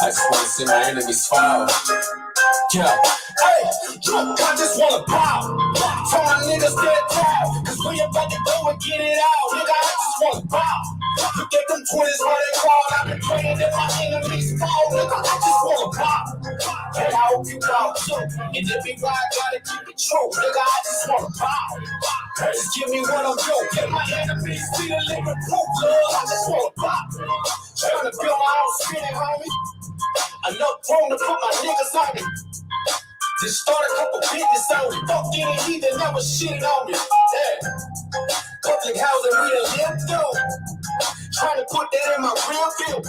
I just wanna see my enemies fall. Yeah. Hey, look, I just wanna pop. Tell my niggas stand tall, cause we about to go and get it out. Nigga, I just wanna pop. Look at them 20s where they fall. I've been praying that my enemies fall. Nigga, I just wanna pop. And I hope you proud too. And if you ride, gotta keep it true. Nigga, I just wanna pop. Just give me what I'm due. Get my enemies see the living proof, love. I just wanna pop. Trying to build my own city, homie. Enough room to put my niggas on me. Just start a couple business on me. Fuck any heathen, never shit on me. Yeah. Public housing we done lived through. Trying to put that in my real view.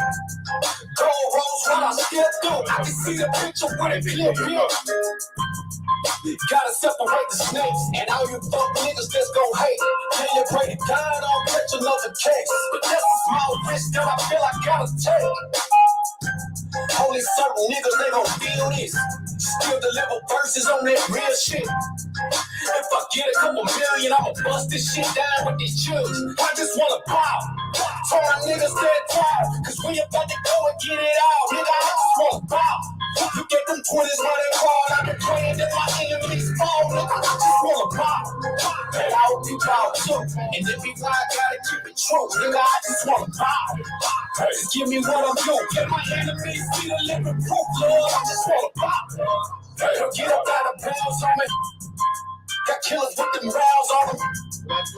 Gold rolls what I still do. I can see the picture with a clear view. Gotta separate the snakes. And all you fuck niggas that's gon' hate. Can you pray to God I'll catch another case? But that's a small risk that I feel I gotta take. Only certain niggas, they gon' feel this. Still deliver verses on that real shit. If I get a couple million, I'ma bust this shit down with these children. I just wanna pop. Tell my niggas stand tall, cause we about to go and get it out. Nigga, I just wanna pop. You get them 20s where they fall. I've been praying that my enemies fall. Nigga, I just wanna pop. And I hope you proud too. And if you lie, gotta keep it true. Nigga, I just wanna pop. Just give me what I'm due. Get my enemies see the living proof, love. I just wanna pop. Get up out of bounds on me. Got killers with them rounds on them.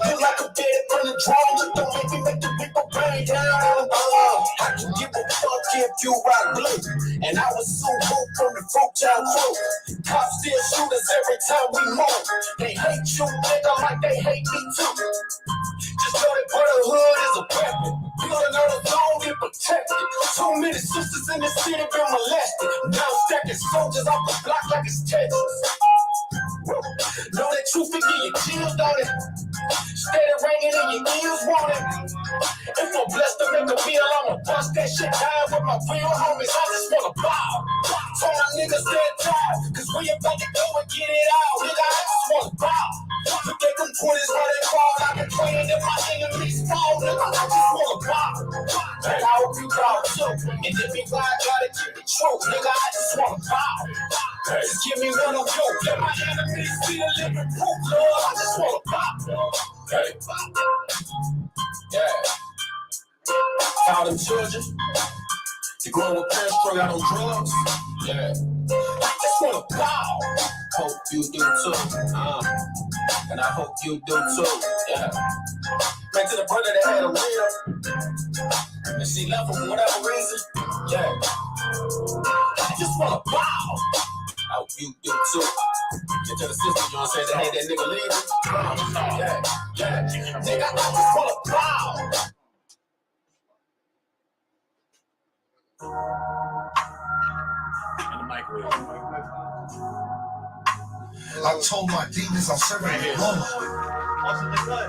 Feel like a dead burning drone. Just don't make me make the people bang down on them. I can give a fuck if you rock blue. And I was so moved from the folk child crew. Cops still shoot us every time we move. They hate you, nigga, like they hate me too. Just know that brotherhood is a weapon. Building on the zone, get protected. Too many sisters in the city been molested. Now stacking soldiers off the block like it's Texas. Know that truth can get you killed on it. Steady ringing in your ears, want it. If I'm blessed to make a meal, I'ma bust that shit down with my real homies. I just wanna bow. Tell my niggas stand tall, cause we about to go and get it out. Nigga, I just wanna bow. Look at them 20s where they fall. I've been praying that my enemies fall. Nigga, I just wanna bow. And I hope you proud too. And if you lie, gotta keep it true. Nigga, I just wanna bow. Just give me what I'm due. Let my enemies see the living proof, love. I just wanna pop. Hey. Yeah. Found them children. You growing with parents strung out on drugs. Yeah. I just wanna pop. Hope you do too. And I hope you do too. Yeah. Back to the brother that had a real. And she left for whatever reason. Yeah. I just wanna bow. I hope you do too. Get to the system, you know what I'm saying? They hate that nigga leaving. Yeah. Nigga, I just wanna bow. In the microwave. I told my demons I'm serving the Lord. What's in the cut?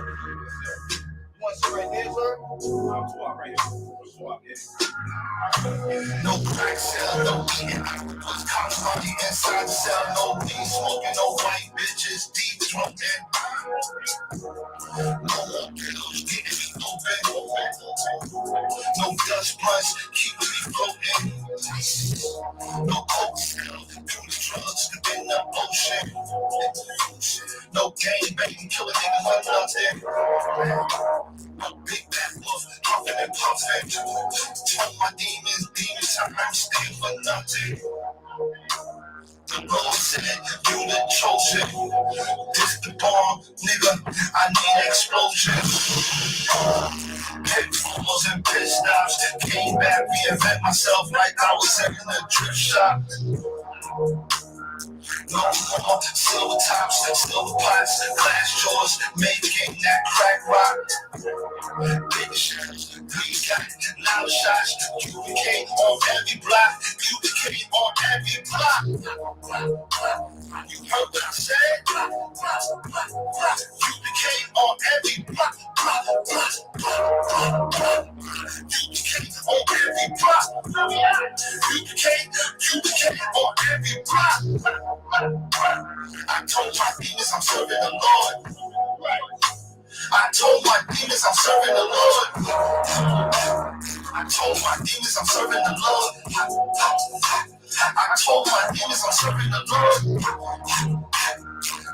You want to sit right there, sir? I'll swap right here. Swap, yeah. No crack cell, no eating octopus, cops on the inside the cell, no weed smoking, no white bitches, deep drunken. No more pills, getting me open. No Dutch blunts, keeping me floating. No coke cell, do the drugs in the ocean. No game, baby, kill a nigga for nothing. No big bad wolf, huffing and puffing. Told my demons, I'm staying for nothing. The Lord said, you the chosen. This the bomb, nigga, I need explosion. Pitfalls and pit stops. Came back, reinvent myself like I was in a drift shop. No more silver tops, silver pots, glass jaws, making that crack rock. Big shots, green got loud shots. UPK on every block, UPK on every block. You heard what I said? UPK on every block. UPK on every block. UPK on every block. I told my demons I'm serving the Lord. I told my demons I'm serving the Lord. I told my demons I'm serving the Lord. I told my demons I'm serving the Lord.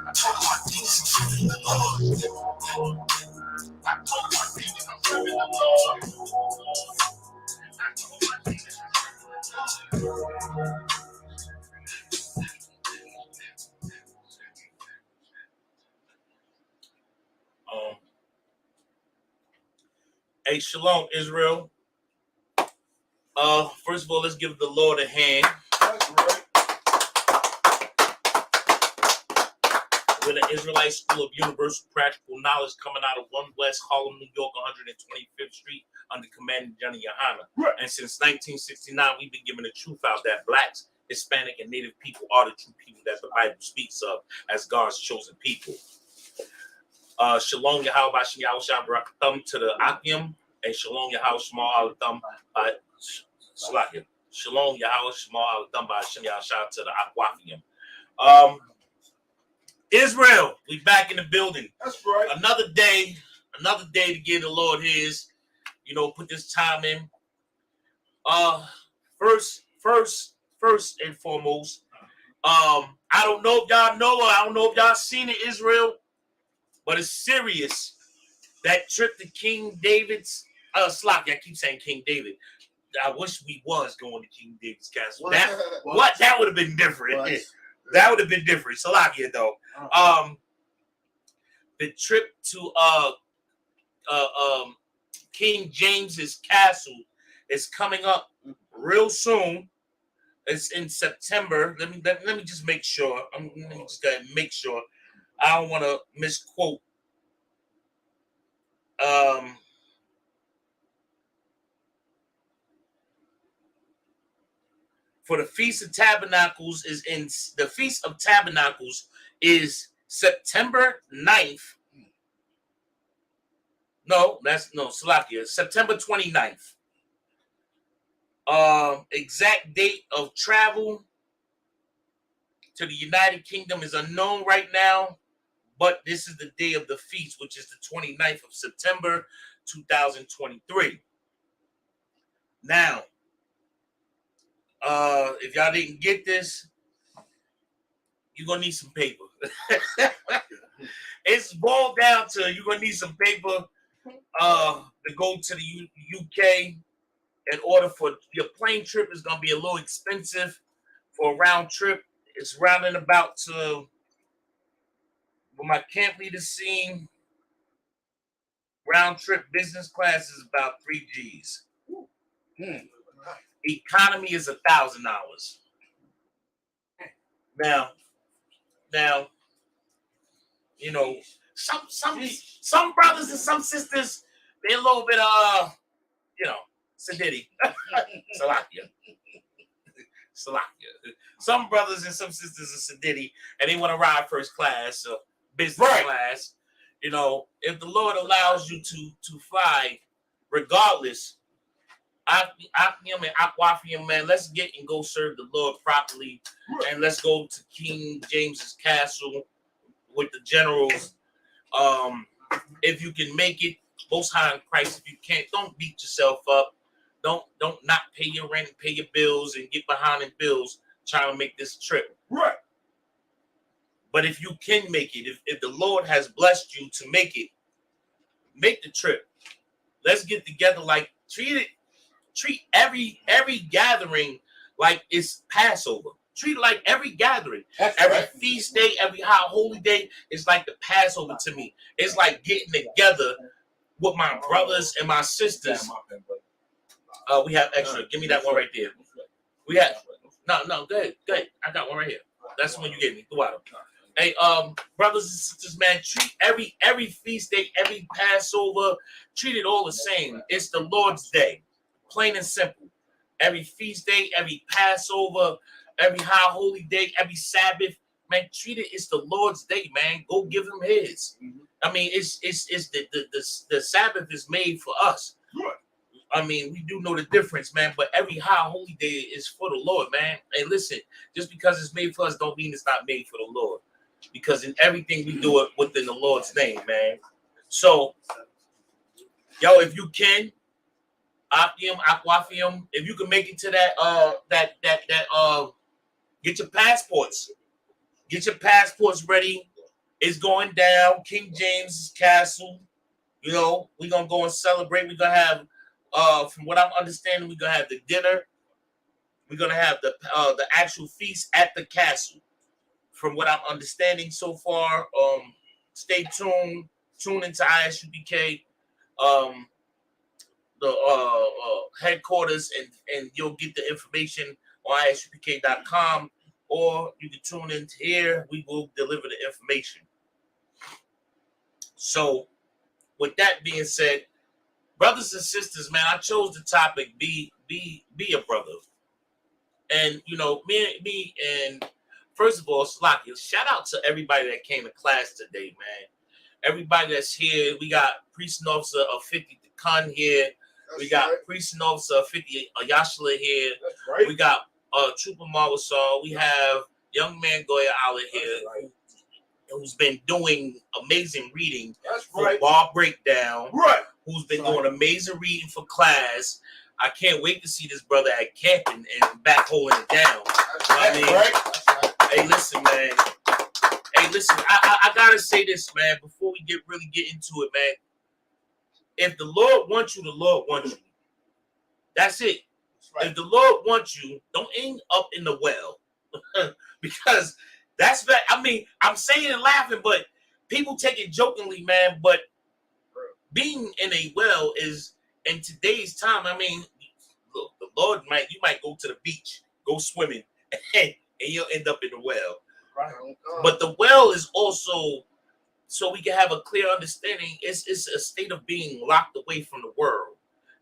I told my demons I'm serving the Lord. I told my demons I'm serving the Lord. I told my demons I'm serving the Lord. Hey, shalom, Israel. First of all, let's give the Lord a hand. That's right. We're the Israelite School of Universal Practical Knowledge coming out of 1 West Harlem, New York, 125th Street, under commanding General YAHANNA. Right. And since 1969, we've been giving the truth out that blacks, Hispanic, and Native people are the true people that the Bible speaks of as God's chosen people. Shalom Yahweh Bashem Yahweh Shabarakum to the Akim, and Shalom Yahweh Shema Alatham by Salakia. Shalom Yahweh Shema Alatham by Hashem Yahweh to the Aquafium. Israel, we back in the building. That's right. Another day to give the Lord his, put this time in. First and foremost, I don't know if y'all know, or I don't know if y'all seen it, Israel, but it's serious. That trip to King David's, Slocky, I keep saying King David. I wish we was going to King David's castle. That would have been different. That would have been different. Salakia though. The trip to King James's castle is coming up real soon. It's in September. Let me just make sure. Let me just go ahead and make sure. I don't want to misquote. For the Feast of Tabernacles is September 9th. Salakia, September 29th. Exact date of travel to the United Kingdom is unknown right now, but this is the day of the feast, which is the 29th of September, 2023. Now, if y'all didn't get this, you're gonna need some paper. It's boiled down to you're gonna need some paper to go to the UK. In order for your plane trip is gonna be a little expensive for a round trip. It's rounding about to what my camp leader seen. Round trip business class is about 3 G's. Economy is $1,000. Now, some brothers and some sisters, they're a little bit sedity. Salakia. Some brothers and some sisters are sedity and they want to ride first class or business class. If the Lord allows you to fly, regardless, Akim and Aquafium, man, let's get and go serve the Lord properly, and let's go to King James's castle with the generals. If you can make it, Most High in Christ. If you can't, don't beat yourself up. Don't not pay your rent, pay your bills, and get behind in bills trying to make this trip. Right. But if you can make it, if the Lord has blessed you to make it, make the trip. Let's get together. Like treat every gathering like it's Passover. Treat it like every gathering. Every feast day, every high holy day is like the Passover to me. It's like getting together with my brothers and my sisters. We have extra. Give me that one right there. We have no. Go ahead. I got one right here. That's the one you gave me. Go out. Hey, brothers and sisters, man, treat every feast day, every Passover, treat it all the same. It's the Lord's day, plain and simple. Every feast day, every Passover, every high holy day, every Sabbath, man, treat it. It's the Lord's day, man. Go give him his. I mean, it's the Sabbath is made for us. I mean, we do know the difference, man. But every high holy day is for the Lord, man. And listen, just because it's made for us, don't mean it's not made for the Lord. Because in everything we do it within the Lord's name, man. So, yo, if you can, Aquafium, if you can make it to that, get your passports. Get your passports ready. It's going down. King James's Castle. You know, we're gonna go and celebrate. We're gonna have, from what I'm understanding, we're gonna have the dinner. We're gonna have the actual feast at the castle. From what I'm understanding so far, stay tuned. Tune into ISUPK, the headquarters, and you'll get the information on ISUPK.com, or you can tune in here. We will deliver the information. So, with that being said, brothers and sisters, man, I chose the topic be a brother. And you know, me and first of all, Slakia, shout out to everybody that came to class today, man. Everybody that's here. We got Priest and Officer of 50 Khan here. We got Priest and Officer of 50 Yashla here. Right. We got Trooper Marwasal. We have Young Man Goya Allah here, who's been doing amazing reading for Bar Breakdown. Right. Who's been doing amazing reading for class. I can't wait to see this brother at camping and back holding it down. That's right. Hey, listen, man. Hey, listen, I gotta say this, man, before we really get into it, man. If the Lord wants you, the Lord wants you. That's it. Right. If the Lord wants you, don't end up in the well. Because that's that. I mean, I'm saying and laughing, but people take it jokingly, man. But being in a well is, in today's time, I mean, look, the Lord you might go to the beach, go swimming, and you'll end up in the well. Right. But the well is also, so we can have a clear understanding, it's a state of being locked away from the world.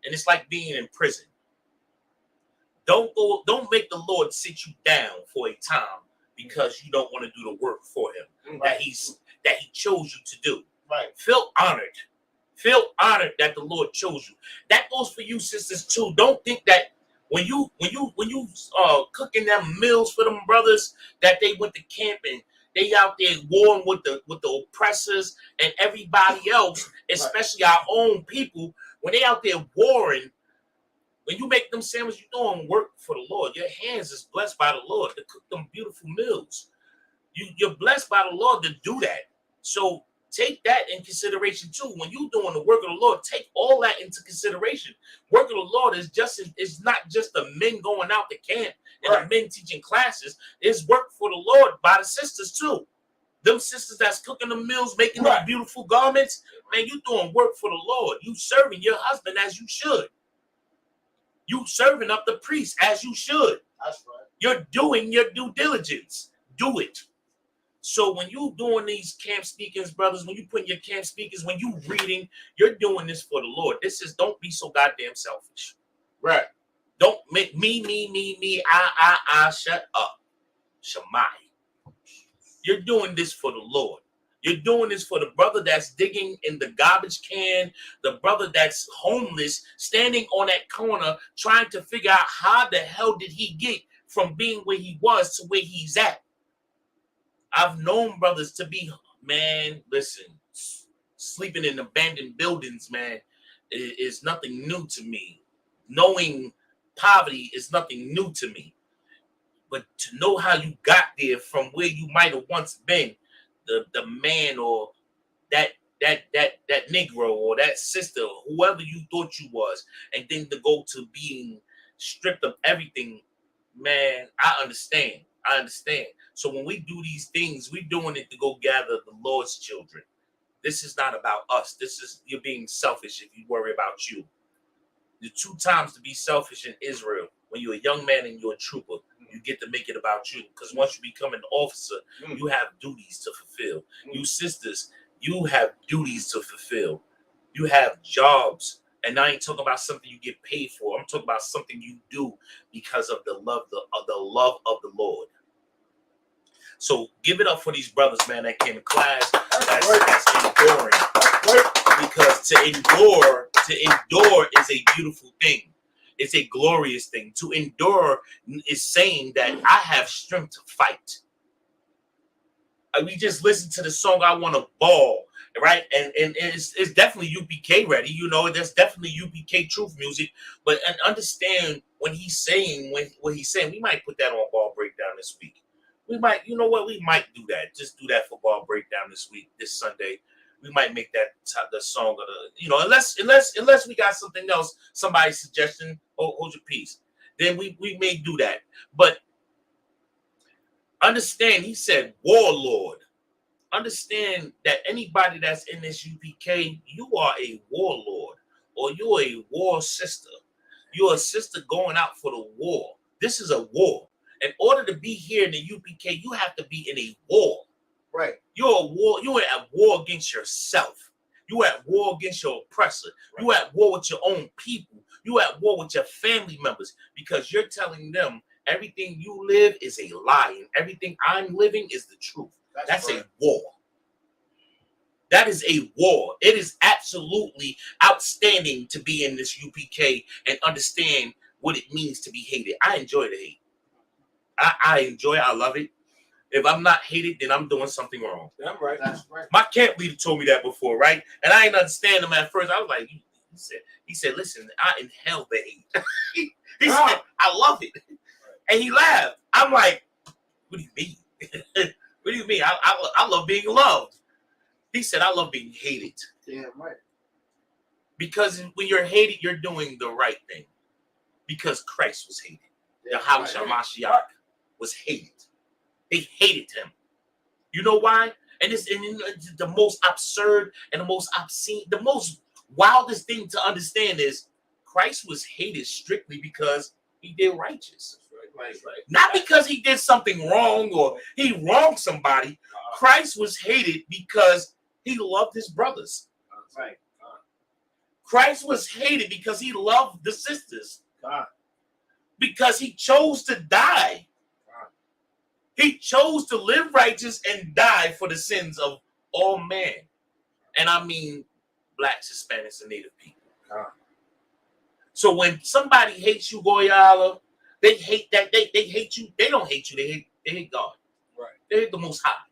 And it's like being in prison. Don't make the Lord sit you down for a time because you don't want to do the work for him that he chose you to do. Right. Feel honored. Feel honored that the Lord chose you. That goes for you, sisters, too. Don't think that when you cooking them meals for them brothers, that they went to camp and they out there warring with the oppressors and everybody else, especially our own people. When they out there warring, when you make them sandwiches, you're doing work for the Lord. Your hands is blessed by the Lord to cook them beautiful meals. You're blessed by the Lord to do that. So take that in consideration too. When you're doing the work of the Lord, take all that into consideration. Work of the Lord is not just the men going out to camp and the men teaching classes. It's work for the Lord by the sisters too. Them sisters that's cooking the meals, making them beautiful garments. Man, you doing work for the Lord. You serving your husband as you should. You serving up the priest as you should. That's right. You're doing your due diligence. Do it. So when you doing these camp speakings, brothers, when you putting your camp speakers, when you reading, you're doing this for the Lord. Don't be so goddamn selfish. Right. Don't make me, I, shut up. Shemai. You're doing this for the Lord. You're doing this for the brother that's digging in the garbage can, the brother that's homeless, standing on that corner, trying to figure out how the hell did he get from being where he was to where he's at. I've known brothers to be, man, listen, sleeping in abandoned buildings, man, is nothing new to me. Knowing poverty is nothing new to me. But to know how you got there from where you might have once been, the man or that Negro or that sister, whoever you thought you was, and then to go to being stripped of everything, man, I understand. So when we do these things, we're doing it to go gather the Lord's children. This is not about us. You're being selfish if you worry about you. The 2 times to be selfish in Israel, when you're a young man and you're a trooper, you get to make it about you. Because once you become an officer, you have duties to fulfill. You sisters, you have duties to fulfill. You have jobs. And I ain't talking about something you get paid for. I'm talking about something you do because of the love of the Lord. So give it up for these brothers, man, that came to class. That's enduring. Because to endure is a beautiful thing. It's a glorious thing. To endure is saying that I have strength to fight. We just listened to the song, I Want to Ball. right? And it's definitely UPK ready. You know, there's definitely UPK truth music. But and understand when he's saying what he's saying, we might put that on ball breakdown this week. We might, you know what? We might do that. Just do that for ball breakdown this week, this Sunday. We might make that the song of the, you know, unless we got something else, somebody's suggestion. Hold your peace. Then we may do that. But understand, he said warlord. Understand that anybody that's in this UPK, you are a warlord, or you're a war sister. You're a sister going out for the war. This is a war. In order to be here in the UPK, you have to be in a war. Right. You're at war against yourself. You're at war against your oppressor. Right. You're at war with your own people. You're at war with your family members, because you're telling them everything you live is a lie, and everything I'm living is the truth. That's right. A war. That is a war. It is absolutely outstanding to be in this UPK and understand what it means to be hated. I enjoy the hate. I enjoy it. I love it. If I'm not hated, then I'm doing something wrong. That's right. That's right. My camp leader told me that before, right? And I didn't understand him at first. I was like, he said, listen, I inhale the hate. he said, I love it. And he laughed. I'm like, what do you mean? What do you mean? I love being loved. He said, I love being hated. Yeah, right. Because when you're hated, you're doing the right thing. Because Christ was hated. Yeah, Yahawashi was hated. They hated him. You know why? And it's the most absurd and the most obscene, the most wildest thing to understand is Christ was hated strictly because he did righteous. Right. Not because he did something wrong or he wronged somebody. Christ was hated because he loved his brothers. Right. Christ was hated because he loved the sisters. Because he chose to die. He chose to live righteous and die for the sins of all men. And I mean blacks, Hispanics, and Native people. So when somebody hates you, Goyala, they hate that. They hate you. They don't hate you. They hate God. Right. They hate the Most High.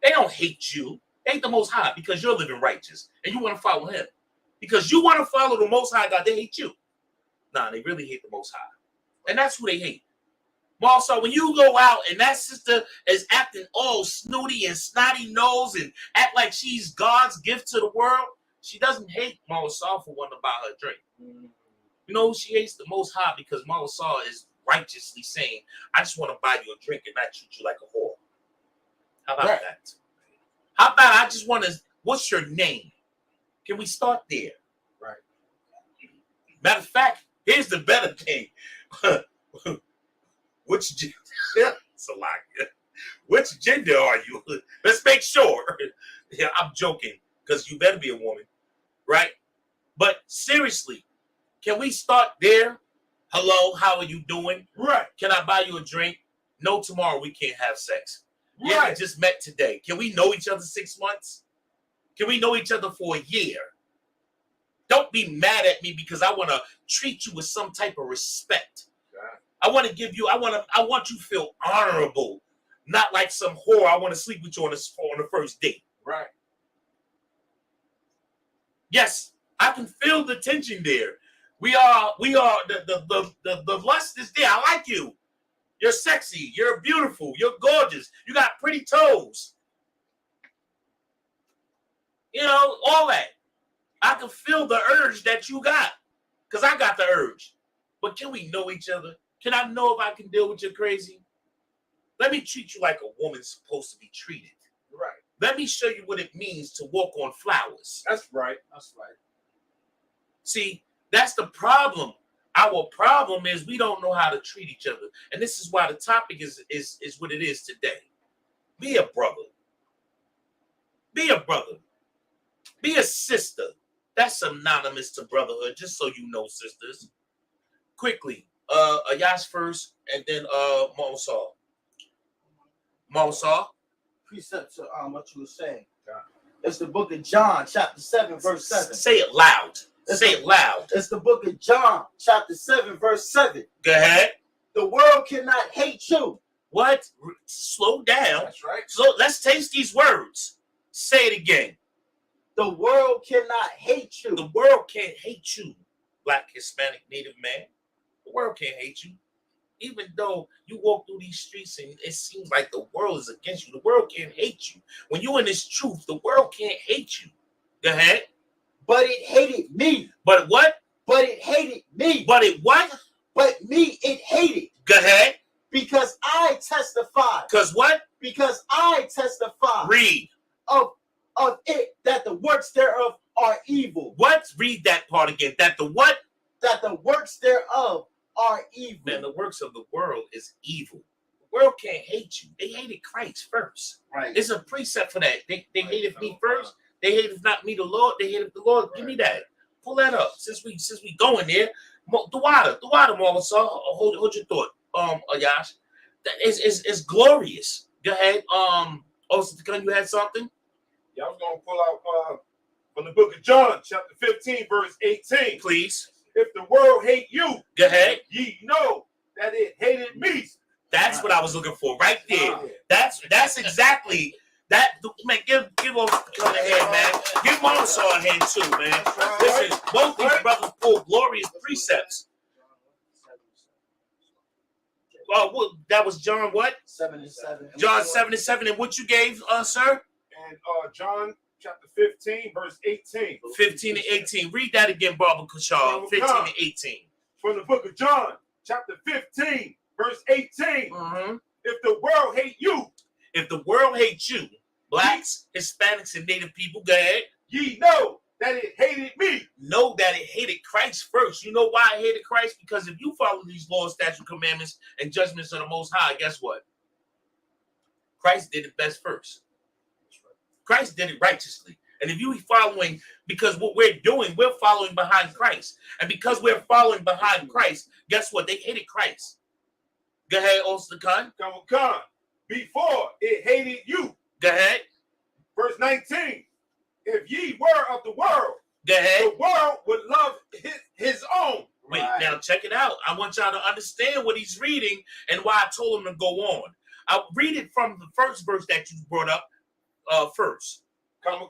They don't hate you. They hate the Most High because you're living righteous and you want to follow him. Because you want to follow the Most High God, they hate you. Nah, they really hate the Most High. And that's who they hate. Also, when you go out and that sister is acting all snooty and snotty nose and act like she's God's gift to the world, she doesn't hate Malasar for wanting to buy her drink. You know, she hates the Most High because Malasar is righteously saying, I just want to buy you a drink and not treat you like a whore. How about that? How about I just want to, what's your name? Can we start there? Right. Matter of fact, here's the better thing. Which gender? Which gender are you? Let's make sure. Yeah, I'm joking because you better be a woman, right? But seriously, can we start there? Hello, how are you doing? Right. Can I buy you a drink? No, tomorrow we can't have sex. Right. Yeah, we just met today. Can we know each other 6 months? Can we know each other for a year? Don't be mad at me because I want to treat you with some type of respect. I want to give you, I want you to feel honorable, not like some whore. I want to sleep with you on the first date. Right. Yes, I can feel the tension there. We are the lust is there. I like you. You're sexy. You're beautiful. You're gorgeous. You got pretty toes. You know, all that. I can feel the urge that you got because I got the urge. But can we know each other? Can I know if I can deal with your crazy? Let me treat you like a woman's supposed to be treated. Right. Let me show you what it means to walk on flowers. That's right. That's right. See, that's the problem. Our problem is we don't know how to treat each other. And this is why the topic is what it is today. Be a brother. Be a brother. Be a sister. That's synonymous to brotherhood, just so you know, sisters. Quickly, Ayash first, and then Mausar. Mausar? Precept to what you were saying. It's the book of John, chapter 7, verse 7. Say it loud. Say it loud. It's the book of John, chapter 7, verse 7. Go ahead. The world cannot hate you. What? Slow down. That's right. So let's taste these words. Say it again. The world cannot hate you. The world can't hate you, Black, Hispanic, Native man. The world can't hate you. Even though you walk through these streets and it seems like the world is against you, the world can't hate you. When you're in this truth, the world can't hate you. Go ahead. But it hated me. But what? But it hated me. But it what? But me, it hated. Go ahead. Because I testify. Because what? Because I testify. Read. Of it that the works thereof are evil. What? Read that part again. That the what? That the works thereof are evil. Man, the works of the world is evil. The world can't hate you. They hated Christ first. Right. It's a precept for that. They hated me first. They hated not me, the Lord. They hated the Lord. Give me that. Pull that up. Since we going there, the water, Mama saw. Hold your thought. Ayash. That is glorious. Go ahead. You had something? Yeah, I was gonna pull out from the book of John, chapter 15, verse 18. Please. If the world hate you, Go ahead. ye know that it hated me. That's what I was looking for right there. That's exactly that. Man, give on the head, man. Give Mama Saw a hand too, man. Listen, both these brothers pull glorious precepts. Well, that was John what? 7:7. John 7:7. And what you gave, sir? And John chapter 15, verse 18. 15 and 18. Read that again, Barbara Kushar. 15 and 18. From the book of John, chapter 15, verse 18. Mm-hmm. If the world hate you, if the world hates you, Blacks, Hispanics, and Native people, go ahead. Ye know that it hated me. Know that it hated Christ first. You know why it hated Christ? Because if you follow these laws, statutes, commandments, and judgments of the Most High, guess what? Christ did it best first. Christ did it righteously. And if you following, because what we're doing, we're following behind Christ. And because we're following behind Christ, guess what? They hated Christ. Go ahead, Ostakan. Come. Before it hated you. Go ahead. Verse 19. If ye were of the world, go ahead. The world would love his own. Wait, now check it out. I want y'all to understand what he's reading and why I told him to go on. I'll read it from the first verse that you brought up first. Come.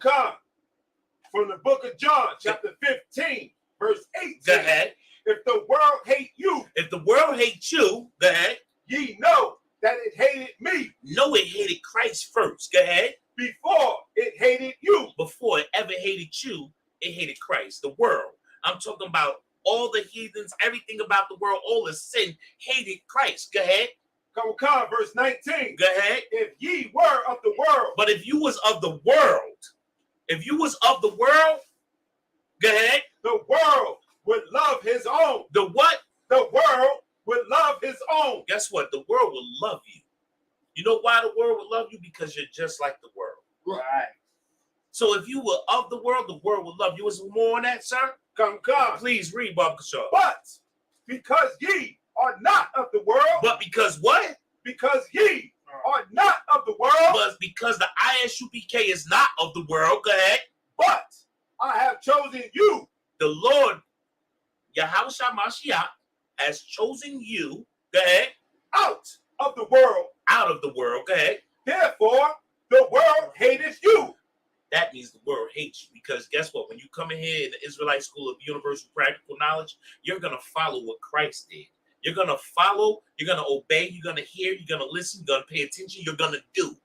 From the book of John, chapter 15, verse 18. Go ahead. If the world hate you. If the world hates you, go ahead. Ye know that it hated me. No, it hated Christ first. Go ahead. Before it hated you. Before it ever hated you, it hated Christ. The world. I'm talking about all the heathens, everything about the world, all the sin hated Christ. Go ahead. Come, verse 19. Go ahead. If ye were of the world. But if you was of the world, go ahead. The world would love his own. The what? The world would love his own. Guess what? The world will love you. You know why the world will love you? Because you're just like the world. Right. So if you were of the world will love you. Was more on that, sir? Come. Please read, Bob Kashaw. But because ye are not of the world. But because what? Because ye are not of the world. But because the I.S.U.P.K. is not of the world. Go ahead. But I have chosen you. The Lord, Yahawashi Mashiach, has chosen you. Go ahead. Out of the world. Out of the world. Go ahead. Therefore, the world hateth you. That means the world hates you, because guess what? When you come in here in the Israelite School of Universal Practical Knowledge, you're going to follow what Christ did. You're going to follow, you're going to obey, you're going to hear, you're going to listen, you're going to pay attention, you're going to do.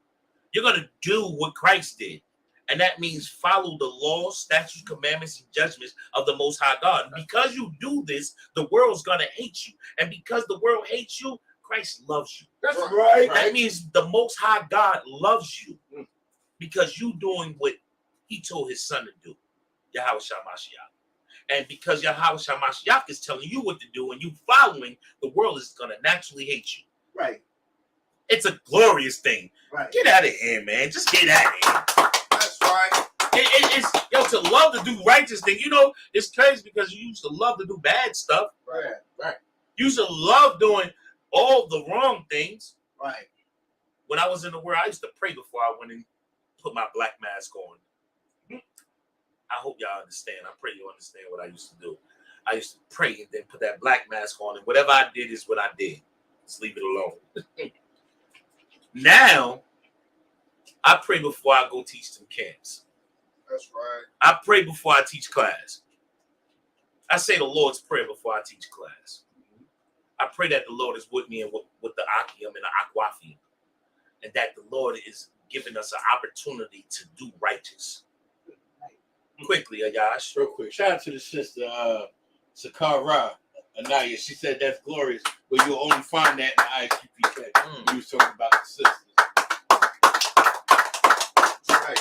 You're going to do what Christ did. And that means follow the laws, statutes, commandments, and judgments of the Most High God. And because you do this, the world's going to hate you. And because the world hates you, Christ loves you. That's right. That means the Most High God loves you because you doing what he told his son to do, Yahawashi Mashiach. And because Yahawashi Mashiach is telling you what to do and you following, the world is going to naturally hate you. Right. It's a glorious thing. Right. Get out of here, man. Just get out of here. That's right. It's to love to do righteous thing. You know, it's crazy because you used to love to do bad stuff. Right. You used to love doing all the wrong things. Right. When I was in the world, I used to pray before I went and put my black mask on. I hope y'all understand. I pray you understand what I used to do. I used to pray and then put that black mask on, and whatever I did is what I did. Just leave it alone. Now, I pray before I go teach them camps. That's right. I pray before I teach class. I say the Lord's Prayer before I teach class. I pray that the Lord is with me and with the Akiyam and the Akwafi, and that the Lord is giving us an opportunity to do righteous. Quickly, Ayash. Real quick, shout out to the sister Sakara Anaya. She said that's glorious, but you'll only find that in the I.S.U.P.K. You was talking about the sisters. Right.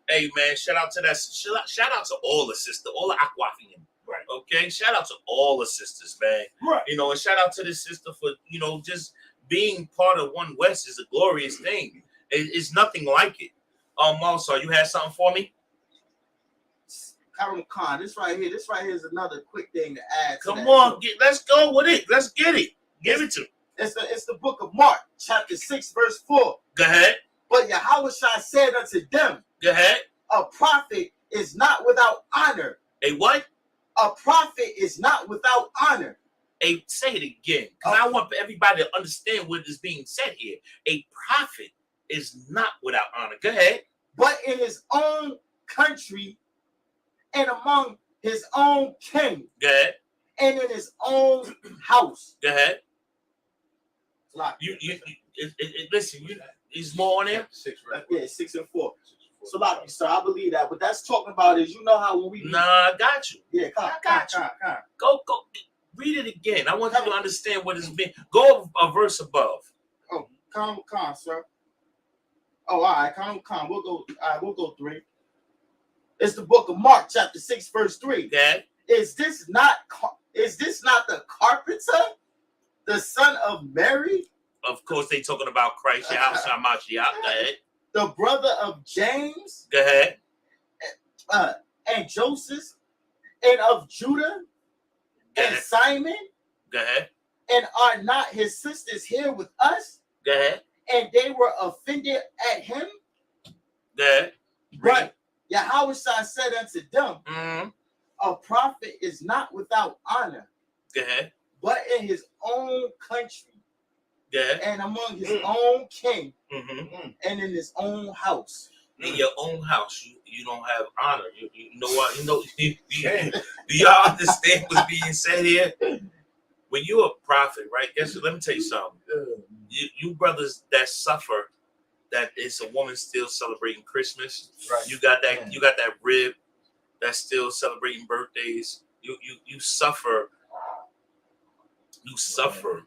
Hey man, shout out to that. Shout out to all the sisters, all the Akwafian. Right. Okay. Shout out to all the sisters, man. Right. You know, and shout out to this sister for just being part of One West is a glorious thing. It's nothing like it. Also, you had something for me? Karim Khan, this right here is another quick thing to add. Come on, let's go with it. Let's get it. Give it to me. It's the book of Mark, chapter 6, verse 4. Go ahead. But Yahawashi said unto them, Go ahead. a prophet is not without honor. A what? A prophet is not without honor. Say it again, because I want everybody to understand what is being said here. A prophet is not without honor. Go ahead. But in his own country and among his own king Go ahead. and in his own house. Go ahead. Like, Listen, there's more on there. 6, right? yeah, 6 and 4. So, like, sir, I believe that. What that's talking about is, how when we Nah, I got you. yeah, come, I got you. come. Go. Read it again. I want you to understand what is being. Go a verse above. Oh, come, sir. Oh, all right, come. We'll go 3. It's the book of Mark, chapter 6, verse 3. Dad. Is this not the carpenter, the son of Mary, Of course, they talking about Christ. Go ahead. the brother of James, Go ahead. and Joseph, and of Judah, Go and ahead. Simon, Go ahead. and are not his sisters here with us? Go ahead. And they were offended at him. Go ahead. But Yahawashi said unto them, Mm-hmm. a prophet is not without honor, Go ahead. but in his own country Go ahead. and among his own king Mm-hmm. and in his own house. In your own house, you don't have honor. You know what? Do y'all understand what's being said here? When you're a prophet, right? Guess what? Let me tell you something. You brothers that suffer, that it's a woman still celebrating Christmas. Right. You got that. You got that rib that's still celebrating birthdays. You suffer. You suffer.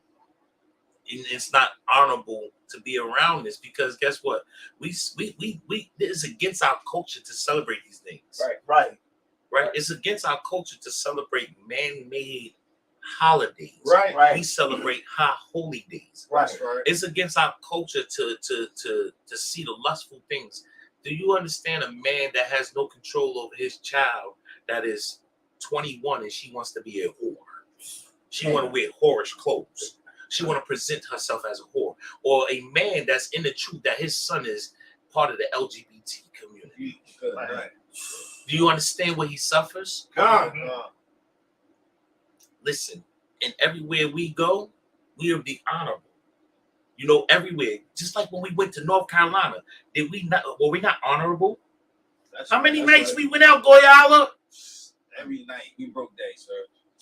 And it's not honorable to be around this because guess what? We it's against our culture to celebrate these things. Right. It's against our culture to celebrate man-made holidays. Right. We celebrate high holy days. Right. It's against our culture to see the lustful things. Do you understand a man that has no control over his child that is 21 and she wants to be a whore? She want to wear whorish clothes. She want to present herself as a whore. Or a man that's in the truth that his son is part of the LGBT community. Right. Do you understand what he suffers? Listen, and everywhere we go, we will be honorable. Everywhere. Just like when we went to North Carolina, were we not honorable? How many nights we went out, Goyala? Every night we broke day, sir.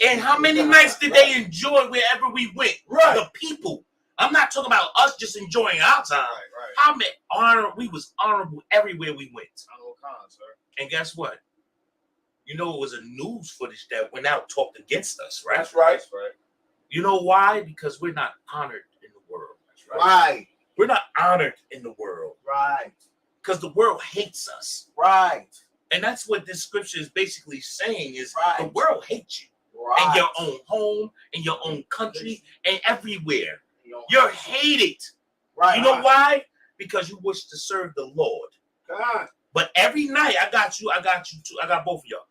And how many nights did they enjoy wherever we went? The people. I'm not talking about us just enjoying our time. Right. How many we was honorable everywhere we went. Sir. And guess what? It was a news footage that went out, talked against us, right? That's right. You know why? Because we're not honored in the world. Right. We're not honored in the world. Right. Because the world hates us. Right. And that's what this scripture is basically saying is Right. the world hates you. Right. In your own home, in your own country, and everywhere. You're hated. Right. You know why? Because you wish to serve the Lord. God. But every night, I got you too. I got both of y'all.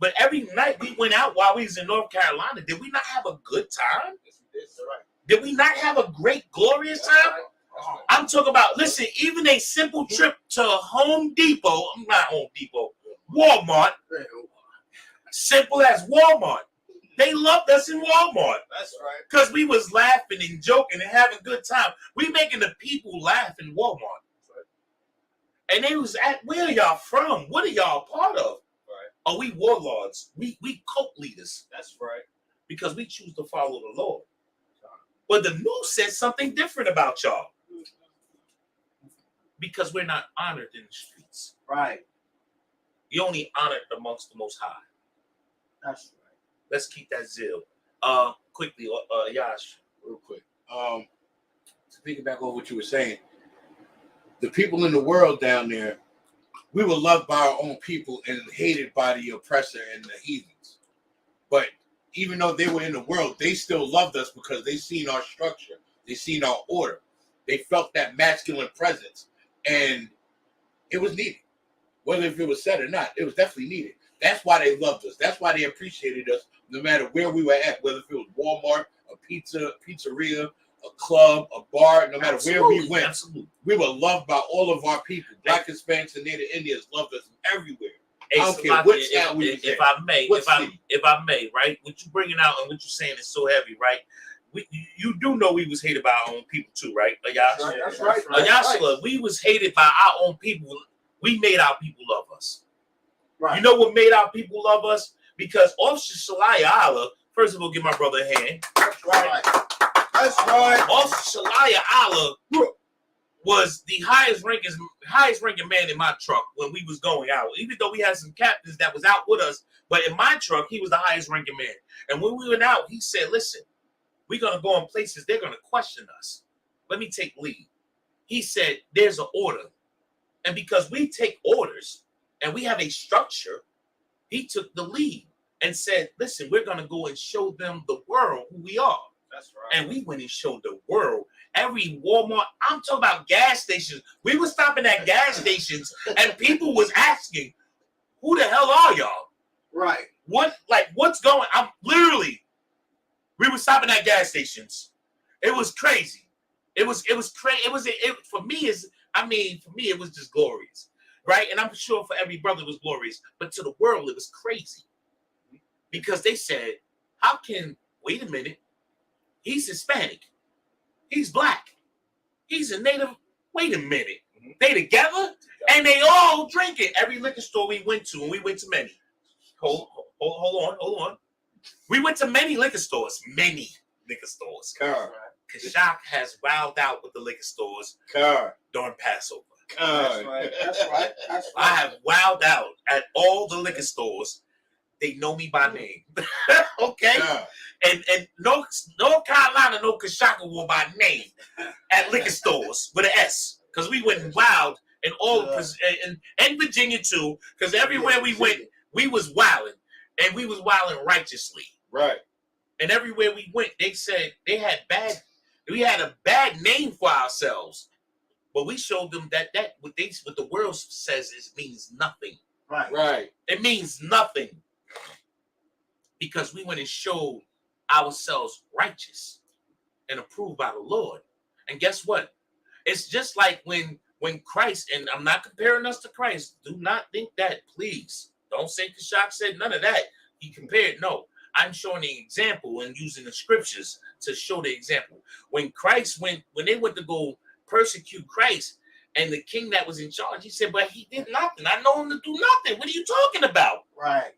But every night we went out while we was in North Carolina, did we not have a good time? Did we not have a great, glorious time? I'm talking about, listen, even a simple trip to Home Depot, not Home Depot, Walmart, simple as Walmart. They loved us in Walmart. That's right. Because we was laughing and joking and having a good time. We making the people laugh in Walmart. And they was at, where y'all from? What are y'all part of? Right. Are we warlords? We cult leaders. That's right. Because we choose to follow the Lord. But the news said something different about y'all. Because we're not honored in the streets. Right. You're only honored amongst the Most High. That's right. Let's keep that zeal. Quickly, Yash. Real quick. Speaking back on what you were saying, the people in the world down there, we were loved by our own people and hated by the oppressor and the heathens. But even though they were in the world, they still loved us because they seen our structure. They seen our order. They felt that masculine presence. And it was needed. Whether if it was said or not, it was definitely needed. That's why they loved us. That's why they appreciated us no matter where we were at, whether if it was Walmart, a pizzeria, a club, a bar, no matter where we went. Absolutely. We were loved by all of our people. Black, Hispanics, and Native Indians loved us everywhere. Hey, I don't care what town we was if in. I may, What if I may, right? What you bringing out and what you're saying is so heavy, right? You do know we was hated by our own people too, right? That's right. We was hated by our own people. We made our people love us. Right. You know what made our people love us? Because Officer Shalaya Allah, first of all, give my brother a hand. That's right. That's right. Officer Shalaya Allah was the highest ranking man in my truck when we was going out. Even though we had some captains that was out with us, but in my truck, he was the highest ranking man. And when we went out, he said, listen, we're going to go in places, they're going to question us. Let me take lead. He said, there's an order. And because we take orders and we have a structure, he took the lead and said, listen, we're going to go and show them the world who we are. That's right. And we went and showed the world. Every Walmart, I'm talking about gas stations. We were stopping at gas stations and people was asking, who the hell are y'all? Right. What's going on? We were stopping at gas stations. It was crazy. It was crazy. For me, it was just glorious. Right? And I'm sure for every brother it was glorious. But to the world, it was crazy. Because they said, wait a minute, he's Hispanic. He's black. He's a native. Wait a minute. They together? And they all drinking. Every liquor store we went to, and we went to many. Hold on. We went to many liquor stores. Kashak has wowed out with the liquor stores during Passover. That's right. I have wowed out at all the liquor stores. They know me by name. Okay? And North Carolina know Kashaka will by name at liquor stores with an S. Because we went wild in all and Virginia too. Because everywhere we went, we was wilding. And we was wilding righteously. Right. And everywhere we went, they said we had a bad name for ourselves. But we showed them that what the world says means nothing. Right. It means nothing. Because we went and showed ourselves righteous and approved by the Lord. And guess what? It's just like when Christ, and I'm not comparing us to Christ. Do not think that, please. Don't say Kashak said none of that. He compared. No, I'm showing the example and using the scriptures to show the example. When they went to go persecute Christ, and the king that was in charge, he said, but he did nothing. I know him to do nothing. What are you talking about? Right.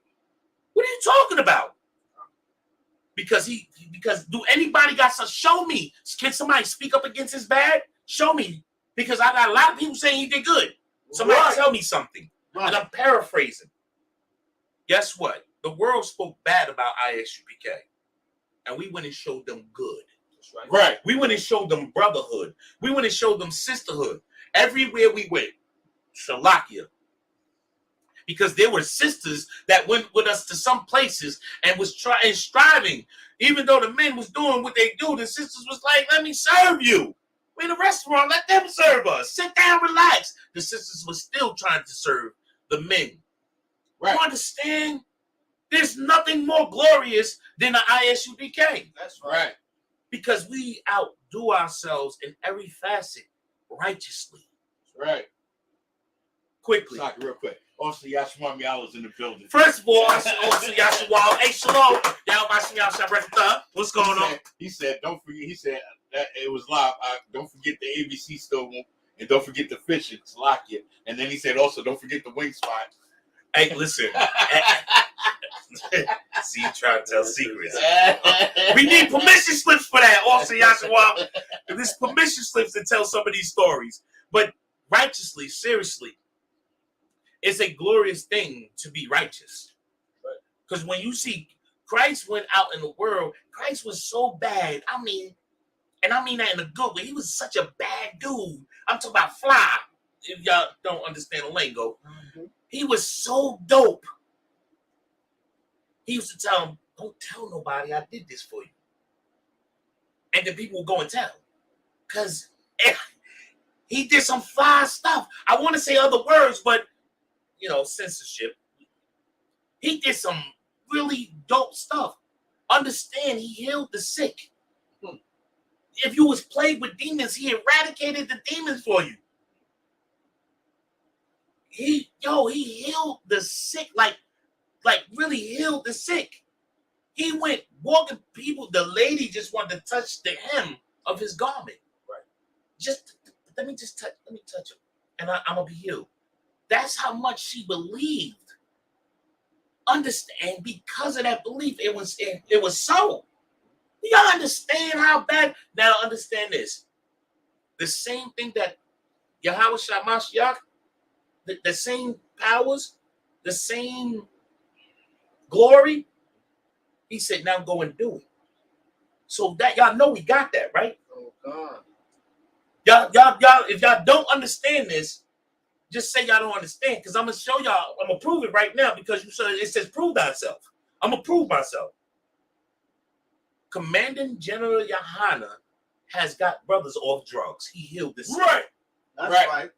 What are you talking about? Because do anybody got some? Show me. Can somebody speak up against his bad? Show me. Because I got a lot of people saying he did good. Somebody tell me something. Right. And I'm paraphrasing. Guess what? The world spoke bad about I.S.U.P.K. And we went and showed them good. That's right. Right. We went and showed them brotherhood. We went and showed them sisterhood. Everywhere we went. Shalakia. Because there were sisters that went with us to some places and was striving. Even though the men was doing what they do, the sisters was like, let me serve you. We're in a restaurant, let them serve us. Sit down, relax. The sisters were still trying to serve the men. Right. You understand? There's nothing more glorious than the I.S.U.P.K. That's right. Because we outdo ourselves in every facet righteously. That's right. Quickly. Sorry, real quick. Also, Yashwami, I was in the building. First of all, also Yashwami. Hey, shalom. What's going on? He said, don't forget. He said that it was live. Don't forget the ABC still And don't forget the fishing, Salakia. And then he said, also, don't forget the wing spot. Hey, listen. See, you trying to tell secrets. We need permission slips for that, also, Yahshua. There's permission slips to tell some of these stories. But righteously, seriously, it's a glorious thing to be righteous. Because when you see Christ went out in the world, Christ was so bad. I mean that in a good way. He was such a bad dude. I'm talking about fly. If y'all don't understand the lingo, he was so dope. He used to tell him, "Don't tell nobody I did this for you." And then people would go and tell. Because he did some fly stuff. I want to say other words, but, censorship. He did some really dope stuff. Understand, he healed the sick. If you was plagued with demons, he eradicated the demons for you. He healed the sick, like really healed the sick. He went walking people. The lady just wanted to touch the hem of his garment. Right. Let me touch him, and I'm gonna be healed. That's how much she believed. Understand, because of that belief, it was so. Y'all understand how bad? Now understand this. The same thing that Yahweh Shamashiach, the same powers, the same glory. He said, now go and do it. So that y'all know we got that, right? Oh God. Y'all, if y'all don't understand this, just say y'all don't understand. Because I'm gonna show y'all, I'm gonna prove it right now, because you said it says prove thyself. I'm gonna prove myself. Commanding General Yahanna has got brothers off drugs. He healed this. Right. That's right.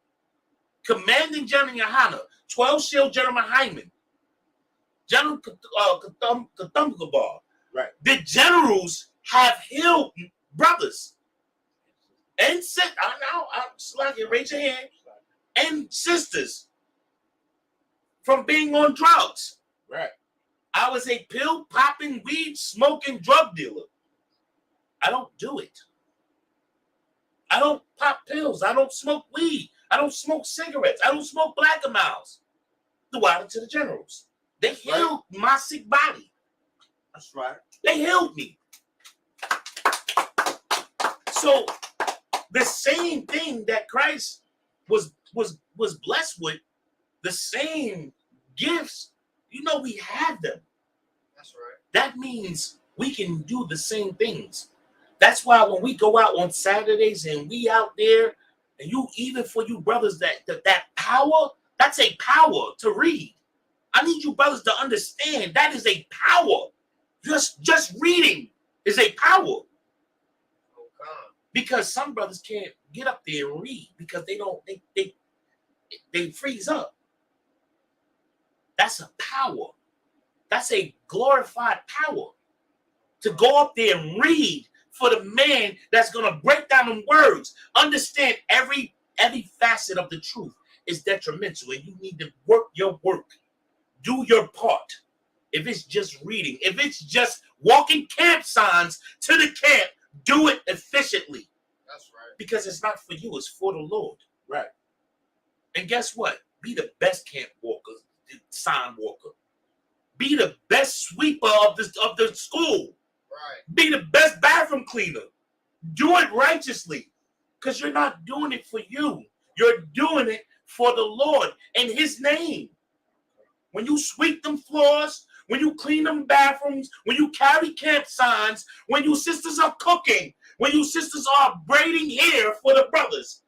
Commanding General Yahanna, 12 Shield General Hyman, General Katumgabar. Right. The generals have healed brothers. And said, I know, Slacky, raise your hand. And sisters from being on drugs. Right. I was a pill popping, weed smoking drug dealer. I don't do it. I don't pop pills. I don't smoke weed. I don't smoke cigarettes. I don't smoke black amounts. The water to the generals. They healed my sick body. That's right. They healed me. So the same thing that Christ was blessed with, the same gifts, we have them. That's right. That means we can do the same things. That's why when we go out on Saturdays and we out there, and even for you brothers, that power, that's a power to read. I need you brothers to understand that is a power. Just reading is a power. Oh God. Because some brothers can't get up there and read because they freeze up. That's a power. That's a glorified power to go up there and read for the man that's going to break down them words. Understand every facet of the truth is detrimental, and you need to work your work. Do your part. If it's just reading, if it's just walking camp signs to the camp, do it efficiently. That's right. Because it's not for you, it's for the Lord. Right. And guess what? Be the best camp walker, sign walker. Be the best sweeper of the school. Right. Be the best bathroom cleaner. Do it righteously. Because you're not doing it for you. You're doing it for the Lord in his name. When you sweep them floors, when you clean them bathrooms, when you carry camp signs, when you sisters are cooking, when you sisters are braiding hair for the brothers,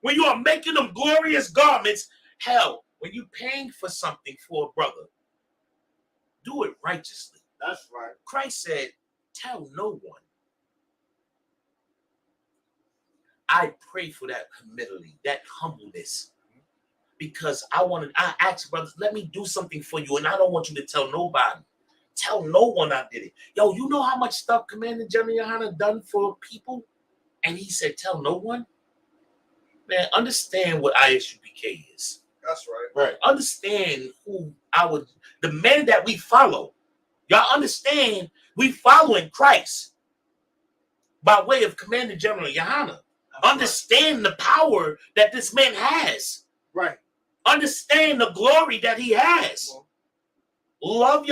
when you are making them glorious garments, hell, when you paying for something for a brother, do it righteously. That's right. Christ said, tell no one. I pray for that humility, that humbleness. Because I ask brothers, let me do something for you, and I don't want you to tell nobody. Tell no one I did it. Yo, you know how much stuff Commander General Yahanna done for people? And he said, tell no one? Man, understand what I.S.U.P.K is. That's right. Right. Understand the man that we follow. Y'all understand we following Christ by way of Commander General Yahanna. Understand the power that this man has. Right. Understand the glory that he has. Love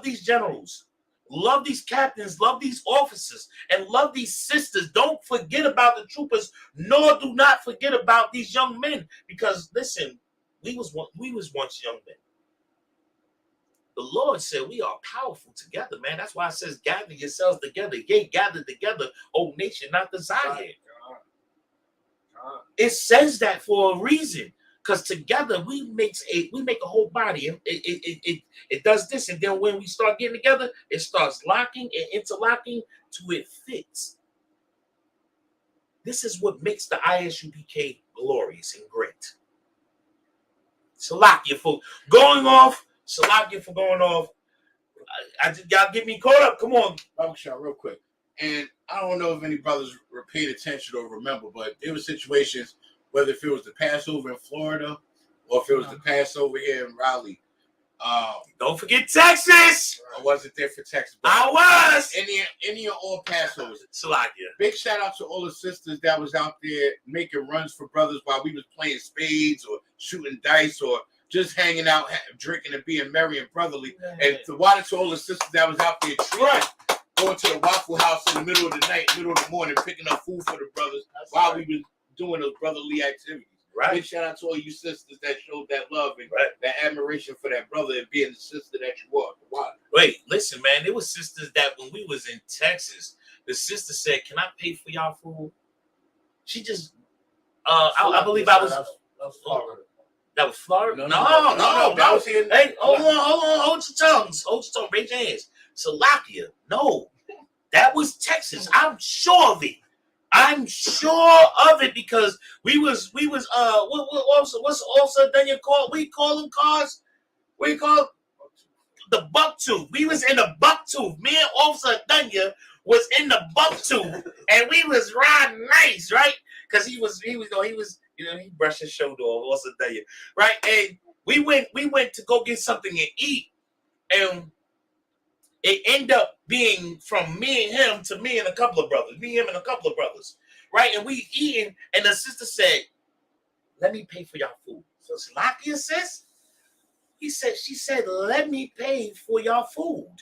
these generals. Love these captains. Love these officers. And love these sisters. Don't forget about the troopers, nor do not forget about these young men. Because listen, we was once young men. The Lord said we are powerful together, man. That's why it says, gather yourselves together. Yea, gather together, O nation, not the Zion. It says that for a reason. Because together we make a whole body. It does this. And then when we start getting together, it starts locking and interlocking to it fits. This is what makes the ISUPK glorious and great. Salakia for going off. Salakia for going off. Y'all get me caught up. Come on. Real quick. And I don't know if any brothers were paid attention or remember, but there were situations, whether if it was the Passover in Florida or if it was the Passover here in Raleigh. Don't forget Texas. I wasn't there for Texas. I was. Any of all Passovers. Salakia. Big shout out to all the sisters that was out there making runs for brothers while we was playing spades or shooting dice or just hanging out, drinking and being merry and brotherly. And to watch all the sisters that was out there going to the Waffle House in the middle of the night, middle of the morning, picking up food for the brothers while we was doing those brotherly activities. Right. Big shout out to all you sisters that showed that love and that admiration for that brother and being the sister that you are. Wow. Wait, listen, man. There was sisters that when we was in Texas, the sister said, "Can I pay for y'all food?" She just, I believe I was. That was Florida. That was Florida. No. That was here. Hey, hold on. Hold your tongues. Raise your hands. Salakia. No, that was Texas. I'm sure of it. I'm sure of it because we was what's also Daniel called? We call them cars. We call the Bucktooth. We was in the Bucktooth. Me and Officer Dunya was in the Bucktooth, and we was riding nice, right? Because he brushed his shoulder off, Officer Dunya, right? And we went to go get something to eat, and it ended up being from me and him to me and a couple of brothers. Me, him, and a couple of brothers. Right? And we eating, and the sister said, "Let me pay for y'all food." So Salakia sis, she said, "Let me pay for y'all food."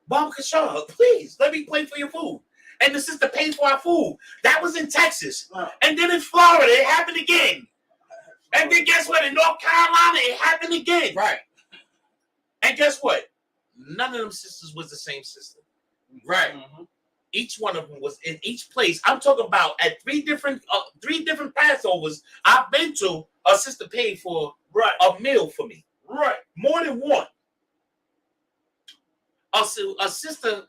Bob Kashar, please, let me pay for your food. And the sister paid for our food. That was in Texas. Wow. And then in Florida, it happened again. And then guess what? In North Carolina, it happened again. Right. And guess what? None of them sisters was the same sister. Right. Mm-hmm. Each one of them was in each place. I'm talking about at three different Passovers I've been to. A sister paid for a meal for me. Right. More than one. A sister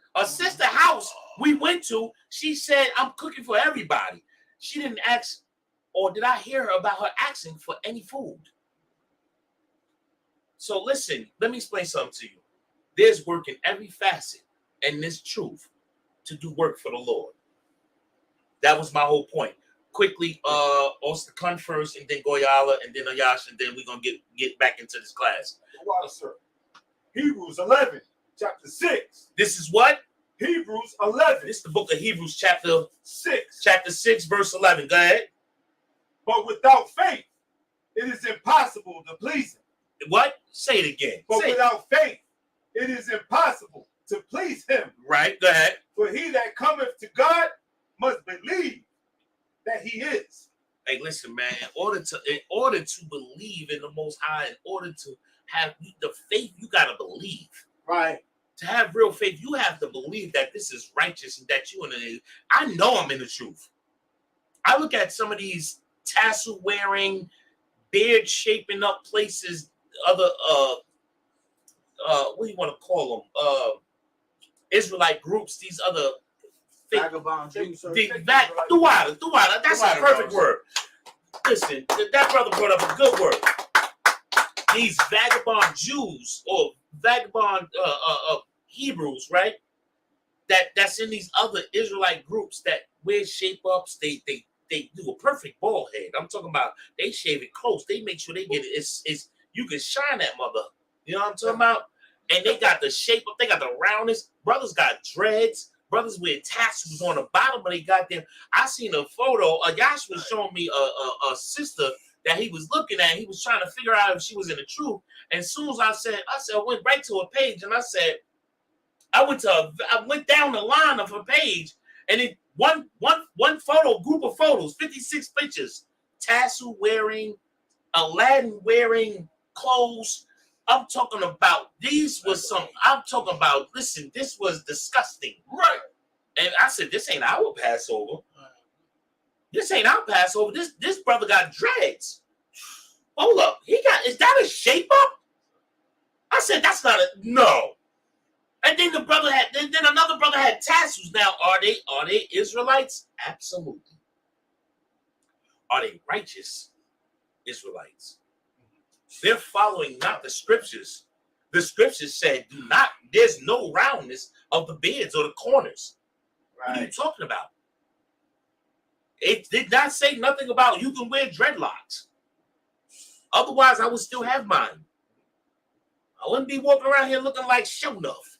house we went to. She said, "I'm cooking for everybody." She didn't ask, or did I hear about her asking for any food? So listen, let me explain something to you. There's work in every facet, and this truth to do work for the Lord. That was my whole point. Quickly, Osta first, and then Goyala, and then Ayash, and then we're gonna get back into this class. Water, sir. Hebrews 11, chapter 6. This is what? Hebrews 11. This is the book of Hebrews, chapter 6. 6, verse 11. Go ahead. But without faith, it is impossible to please him. What? Say it again. But Say without faith, it is impossible to please him. Right, go ahead. For he that cometh to God must believe that he is. Hey, listen, man. In order to believe in the Most High, in order to have the faith, you gotta believe. Right. To have real faith, you have to believe that this is righteous and that you in the. I know I'm in the truth. I look at some of these tassel wearing, beard shaping up places. Other what do you want to call them? Israelite groups. These other Vagabond Jews. Duwada. That's a perfect word. Listen, that brother brought up a good word. These vagabond Jews or vagabond Hebrews, right? That's in these other Israelite groups that wear shape ups. They do a perfect bald head. I'm talking about they shave it close. They make sure they get it. It's you can shine that mother. You know what I'm talking about? And they got the shape up. They got the roundness. Brothers got dreads. brothers with tassels on the bottom of they goddamn. I seen a photo. Yash was showing me a sister that he was looking at. He was trying to figure out if she was in the truth. And as soon as I went right to her page, and I said, I went down the line of her page, and it one photo, group of photos, 56 pictures, tassel wearing, Aladdin wearing clothes. I'm talking about listen, this was disgusting. Right. And I said, this ain't our Passover. This ain't our Passover. This brother got dreads. Hold up. Is that a shape up? I said, that's not a no. And then another brother had tassels. Now, are they Israelites? Absolutely. Are they righteous Israelites? They're following not the scriptures. The scriptures said, there's no roundness of the beards or the corners. Right. What are you talking about? It did not say nothing about you can wear dreadlocks. Otherwise, I would still have mine. I wouldn't be walking around here looking like show enough.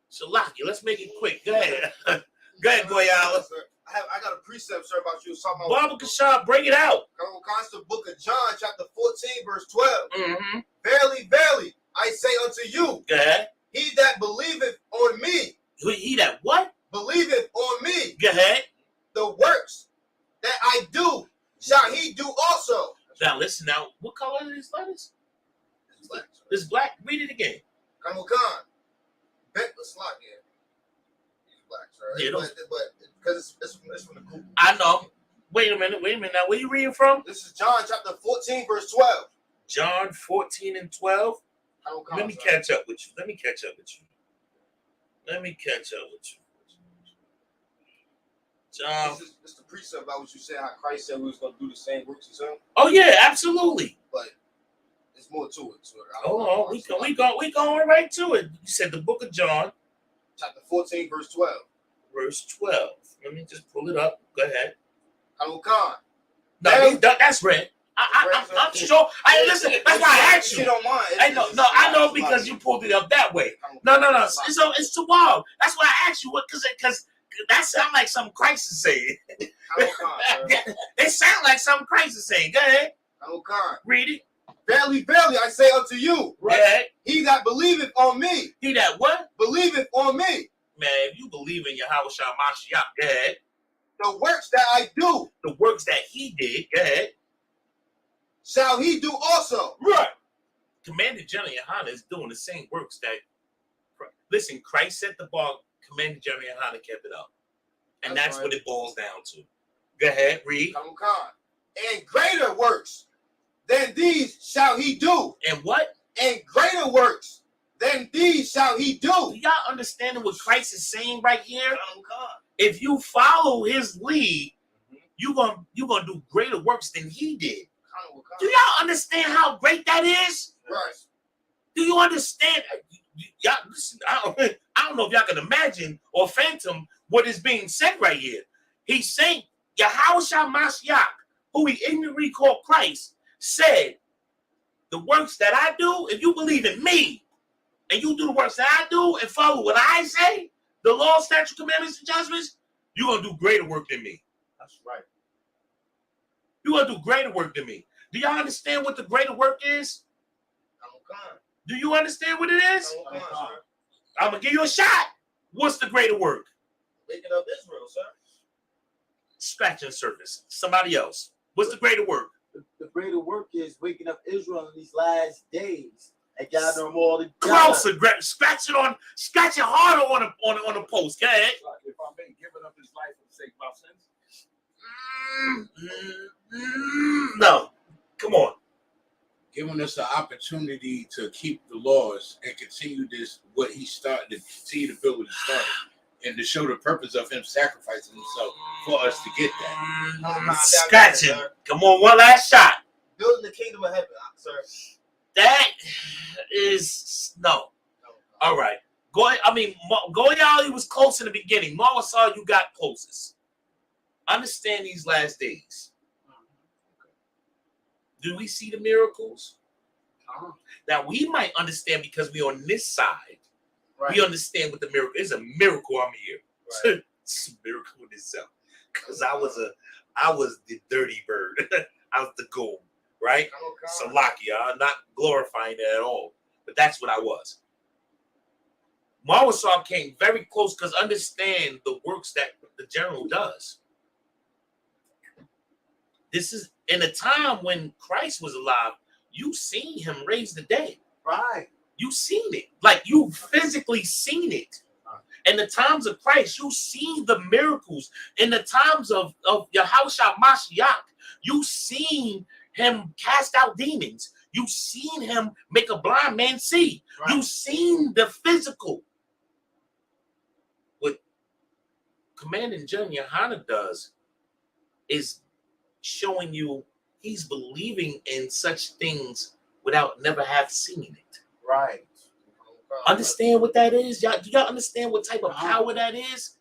Shalaki, let's make it quick. Go ahead. Go ahead, Goyala. I got a precept, sir, about you. Baba Kashab, bring it out. Constant book of John, chapter 14, verse 12. Mm-hmm. Verily, verily, I say unto you, Go ahead. he that believeth on me. He that what? Believeth on me. Go ahead. The works that I do shall he do also. Now listen. Now, what color are these letters? It's black. It's black. Read it again. Kamukan. Bet the slot here. He's black, sir. Yeah, but because it's from the group. I know. Wait a minute. Now, where you reading from? This is John chapter 14, verse 12. John 14 and 12. Let me catch up with you. John. This is the precept about what you said, how Christ said we was going to do the same works as him. Oh, yeah, absolutely. But there's more to it. So Hold on. We going right to it. You said the book of John. Chapter 14, verse 12. Verse 12. Let me just pull it up. Go ahead. Kamukan. No, that's red. I'm sure. Listen, that's why I asked you. You don't mind. I know because you pulled it up that way. No. It's too wild. That's why I asked you what, because that sounds like something Christ is saying. It sounds like something Christ is saying. Go ahead. Read it. Verily, verily, I say unto you, right? He that believeth on me. He that what? Believeth on me. Man, if you believe in Yahweh Shah Mashiach, go ahead. The works that I do. The works that he did, go ahead. Shall he do also. Right. Commander General YAHANNA is doing the same works that, listen, Christ set the bar, Commander General YAHANNA kept it up. And that's right. What it boils down to. Go ahead, read. And greater works than these shall he do. And what? And greater works than these shall he do. Do y'all understand what Christ is saying right here? If you follow his lead, you're gonna do greater works than he did. Do y'all understand how great that is? Right. Do you understand? Y'all listen. I don't know if y'all can imagine or phantom what is being said right here. He's saying Yahweh Shah Mashiach, who he ignorantly called Christ, said, the works that I do, if you believe in me, and you do the works that I do and follow what I say, the law, statutes, commandments, and judgments, you're going to do greater work than me. That's right. You're going to do greater work than me. Do y'all understand what the greater work is? Do you understand what it is? I'm going to give you a shot. What's the greater work? Waking up Israel, sir. Scratching the surface. Somebody else. What's the greater work? The greater work is waking up Israel in these last days and gather them all together. Closer, scratch it harder on a post. Go ahead. If I'm being given up his life for the sake of our sins? No. Come on. Giving us the opportunity to keep the laws and continue this, what he started, to continue to build what he started, and to show the purpose of him sacrificing himself for us to get that. Scratching. Come on, one last shot. Building the kingdom of heaven, sir. That is no. All right. Goyali was close in the beginning. Mama saw you got closest. Understand these last days. Do we see the miracles? Now we might understand because we're on this side. Right. We understand what the miracle is. A miracle I'm here. Right. It's a miracle in itself. Because I was the dirty bird. I was the goon, right? Salakia. I'm not glorifying it at all. But that's what I was. Marwasaw came very close because understand the works that the general does. This is in a time when Christ was alive. You seen him raise the dead. Right. You seen it. Like you physically seen it. In the times of Christ, you seen the miracles. In the times of Yahushua Mashiach, you seen him cast out demons. You seen him make a blind man see. Right. You seen the physical. What Commanding General YAHANNA does is showing you he's believing in such things without never have seen it. Right. Understand what that is? Y'all, do y'all understand what type of power that is?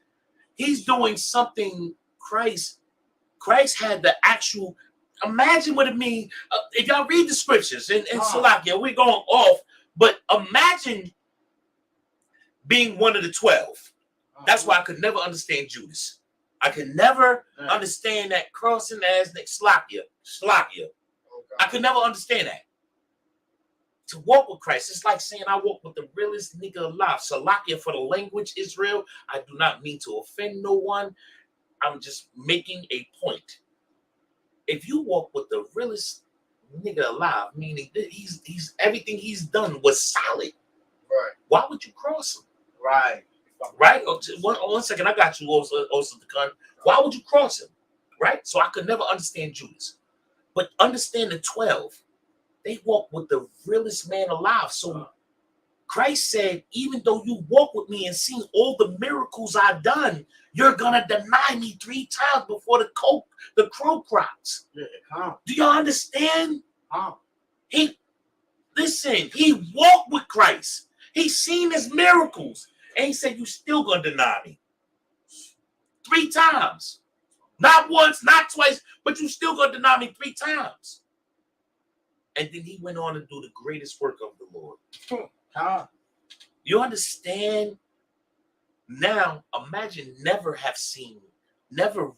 He's doing something Christ had the actual, imagine what it means. If y'all read the scriptures in Salakia, we're going off, but imagine being one of the 12. That's why I could never understand Judas. I could never understand that crossing as Slakia. I could never understand that. To walk with Christ, it's like saying I walk with the realest nigga alive. Salakia for the language, Israel. I do not mean to offend no one. I'm just making a point. If you walk with the realest nigga alive, meaning that he's everything he's done was solid. Right. Why would you cross him? Right. Right? One second, I got you, also the gun. Why would you cross him? Right? So I could never understand Judas. But understand the 12. They walk with the realest man alive. So Christ said, even though you walk with me and see all the miracles I've done, you're gonna deny me 3 times before the crow crops. Do y'all understand? He walked with Christ. He seen his miracles. And he said, you still gonna deny me 3 times. Not once, not twice, but you still gonna deny me 3 times. And then he went on to do the greatest work of the Lord. You understand? Now, imagine never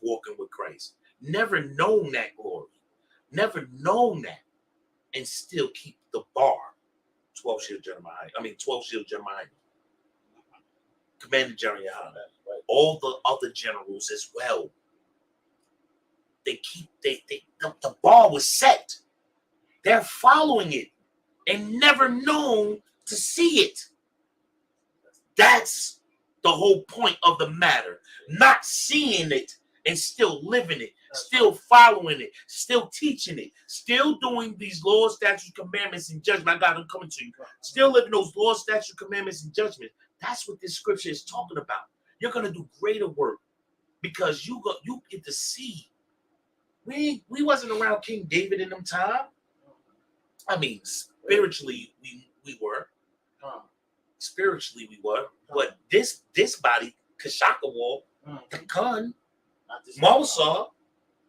walking with Christ, never known that glory, never known that, and still keep the bar. 12 shield Jeremiah. 12 shield Jeremiah. Commander General YAHANNA. Right? All the other generals as well. The bar was set. They're following it and never known to see it. That's the whole point of the matter. Not seeing it and still living it, still following it, still teaching it, still doing these laws, statutes, commandments, and judgment. I got them coming to you. Still living those laws, statutes, commandments, and judgment. That's what this scripture is talking about. You're going to do greater work because you get to see. We wasn't around King David in them time. Spiritually, we were. Spiritually, we were. But this body, Kashakawal, the Khan, Mausa,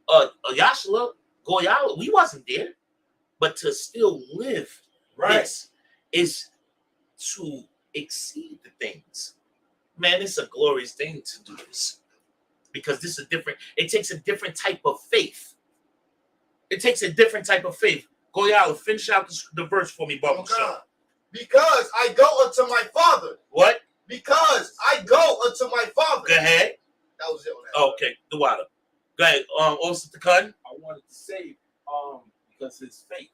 Yashla, Goyala, we wasn't there. But to still live this is to exceed the things. Man, it's a glorious thing to do this. Because this is it takes a different type of faith. It takes a different type of faith. Goyala, finish out the verse for me, Baba. Because I go unto my father. What? Because I go unto my father. Go ahead. That was it. On that okay, the water. Go ahead. Also the cut. I wanted to say, because it's faith.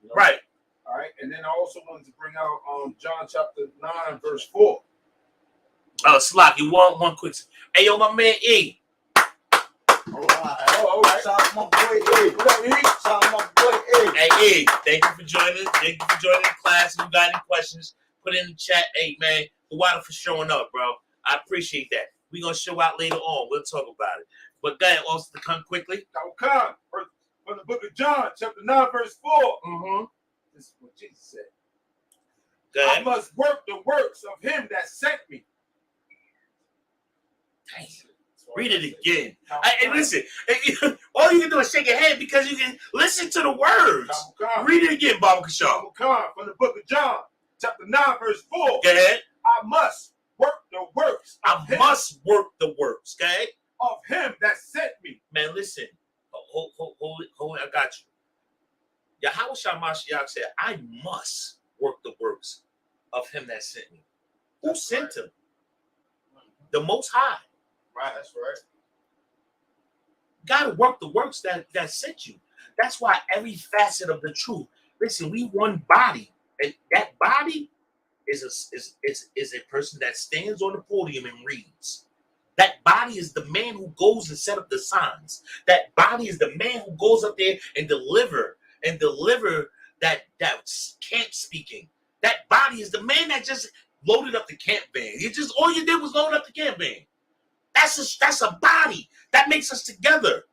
You know? Right. All right. And then I also wanted to bring out John chapter 9, verse 4. Slack, you want one quick. Hey, yo, my man E. All right. Shout out my boy E. What up, E? Shout out my boy E. Hey, E, thank you for joining. Thank you for joining the class. If you got any questions, put it in the chat. Hey, man, the water for showing up, bro. I appreciate that. We're going to show out later on. We'll talk about it. But go ahead, also to come quickly. Come from the book of John, chapter 9, verse 4. Mm-hmm. This is what Jesus said. Go ahead. I must work the works of him that sent me. Dang. Read it again. And listen, all you can do is shake your head because you can listen to the words. Read it again, Baba Kashar. From the book of John, chapter 9, verse 4. Go ahead. I must work the the works. I must work the works, okay? Of him that sent me. Man, listen. Hold it. I got you. Yahawashi Mashiach said, I must work the works of him that sent me. Who sent him? The Most High. Right, that's right. Got to work the works that sent you. That's why every facet of the truth. Listen, we one body, and that body is a person that stands on the podium and reads. That body is the man who goes and set up the signs. That body is the man who goes up there and deliver that camp speaking. That body is the man that just loaded up the camp van. All you did was load up the camp van. That's a body that makes us together.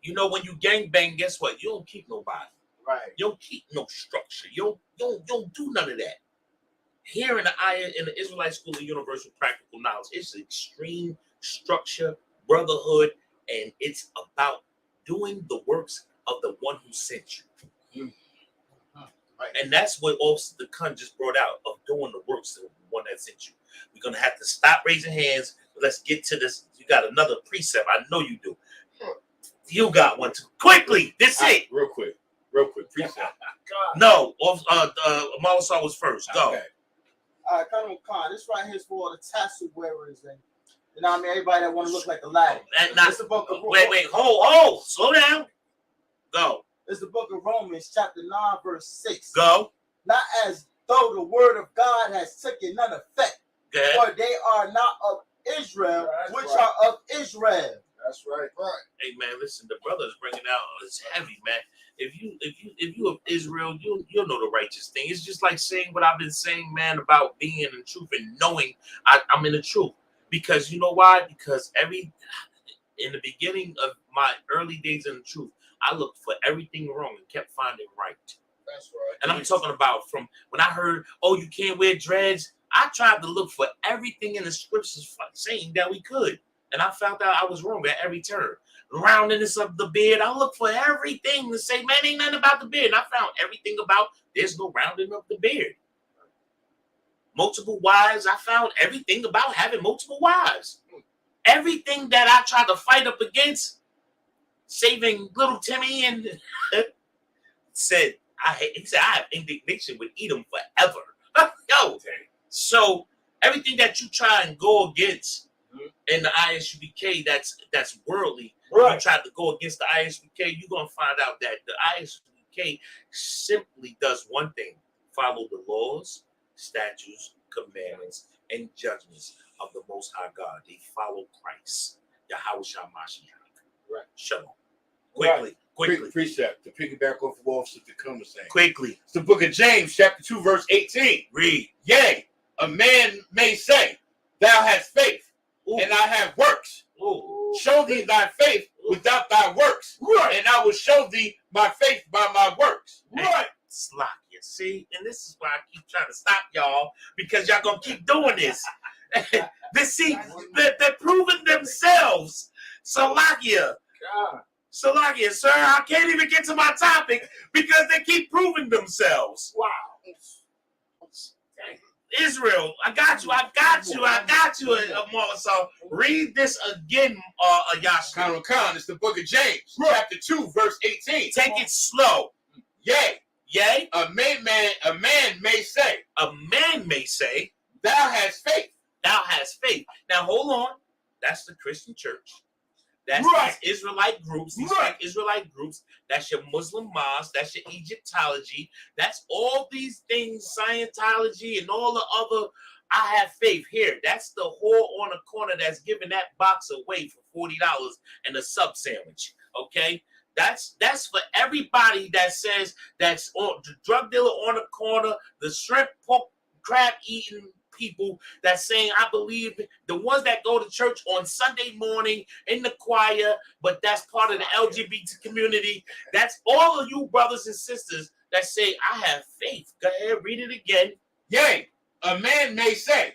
You know, when you gangbang, guess what? You don't keep nobody. Right. You don't keep no structure. You don't do none of that. Here in the Israelite School of Universal Practical Knowledge, it's extreme structure, brotherhood, and it's about doing the works of the one who sent you. Right. And that's what also the Kun just brought out, of doing the works of the one that sent you. We're gonna have to stop raising hands. Let's get to this. You got another precept. I know you do. You got one too. Quickly, this it. Real quick. Precept. No, Malasar was first. Go. Okay. All right, Colonel Khan, this right here is for all the tassel wearers and you know what I mean, everybody that want to look like a lad. It's the book of Wait, hold, slow down. Go. It's the book of Romans, chapter 9, verse 6. Go. Not as though the word of God has taken none effect, Good. for they are not of Israel, That's which right. are of Israel. That's right. Right. Hey man, listen, the brother is bringing out, it's heavy, man. If you of Israel, you'll know the righteous thing. It's just like saying what I've been saying, man, about being in the truth and knowing I'm in the truth. Because you know why? Because in the beginning of my early days in the truth, I looked for everything wrong and kept finding right. That's right. And I'm talking about from when I heard, oh, you can't wear dreads. I tried to look for everything in the scriptures saying that we could. And I found out I was wrong at every turn. Roundiness of the beard. I looked for everything to say, man, ain't nothing about the beard. And I found everything about there's no rounding of the beard. Multiple wives. I found everything about having multiple wives. Everything that I tried to fight up against, saving little Timmy, and said, he said, I have indignation with Edom forever. Yo. So everything that you try and go against in the I.S.U.P.K, that's worldly. Right. You try to go against the I.S.U.P.K, you're gonna find out that the I.S.U.P.K simply does one thing: follow the laws, statutes, commandments, and judgments of the Most High God. They follow Christ, Yahawashi Mashiach. Right. Shalom. Quickly. Precept to piggyback off of what Sister Kun was saying. Quickly. It's the book of James, chapter 2, verse 18. Read. Yea, a man may say, thou hast faith, Ooh. and I have works. Ooh. Show thee thy faith without thy works, and I will show thee my faith by my works. Right. Slakia. See, and this is why I keep trying to stop y'all, because y'all gonna keep doing this. They're proving themselves. Salakia. Salakia, sir, I can't even get to my topic because they keep proving themselves. Wow. Israel, I got you, Amor. So read this again, Yasha. Colonel Khan, it's the book of James, chapter 2, verse 18. Take it slow. Yea, a man may say, thou hast faith. Now hold on. That's the Christian church. That's these Israelite groups, these fake Israelite groups. That's your Muslim mosque. That's your Egyptology. That's all these things, Scientology and all the other. I have faith here. That's the whore on the corner that's giving that box away for $40 and a sub sandwich. Okay, that's for everybody that says that's on the drug dealer on the corner, the shrimp, pork, crab eating people that's saying, I believe, the ones that go to church on Sunday morning in the choir, but that's part of the LGBT community. That's all of you brothers and sisters that say, I have faith. Go ahead, read it again. Yea, a man may say,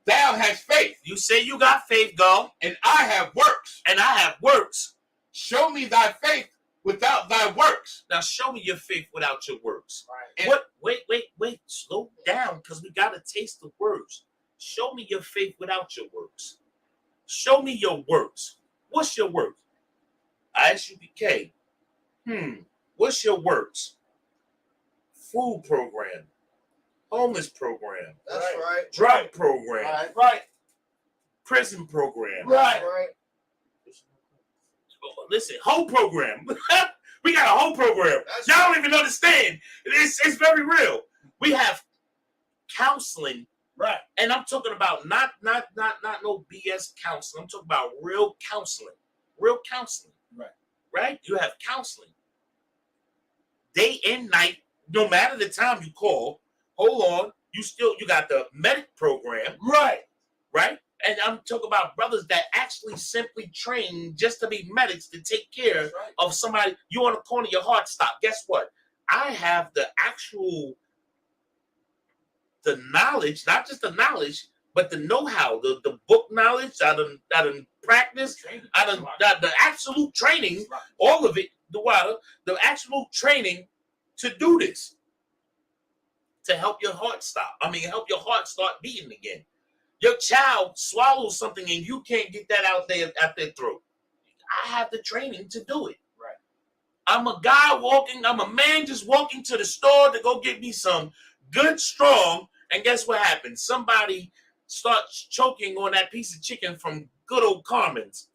thou hast faith. You say you got faith, go. And I have works. And I have works. Show me thy faith without thy works. Now show me your faith without your works. Right. What? Wait. Slow down, because we got to taste the words. show me your faith without your works. Show me your works. What's your works? I.S.U.P.K. What's your works? Food program, homeless program, That's right. drug program, Right. prison program. Right. Listen, whole program. We got a whole program. Y'all don't even understand. It's very real. We have counseling. Right. And I'm talking about not no BS counseling. I'm talking about real counseling. Real counseling. Right? You have counseling. Day and night, no matter the time you call, hold on, you got the medic program. Right? And I'm talking about brothers that actually simply train just to be medics to take care of somebody. You on the corner, your heart stopped. Guess what? I have the knowledge, not just the knowledge, but the know-how, the book knowledge, I done practice, the absolute training, all of it, the absolute training to do this, to help your heart stop. Help your heart start beating again. Your child swallows something and you can't get that out their throat. I have the training to do it. Right. I'm a man just walking to the store to go get me some good strong, and guess what happens? Somebody starts choking on that piece of chicken from good old Carmen's.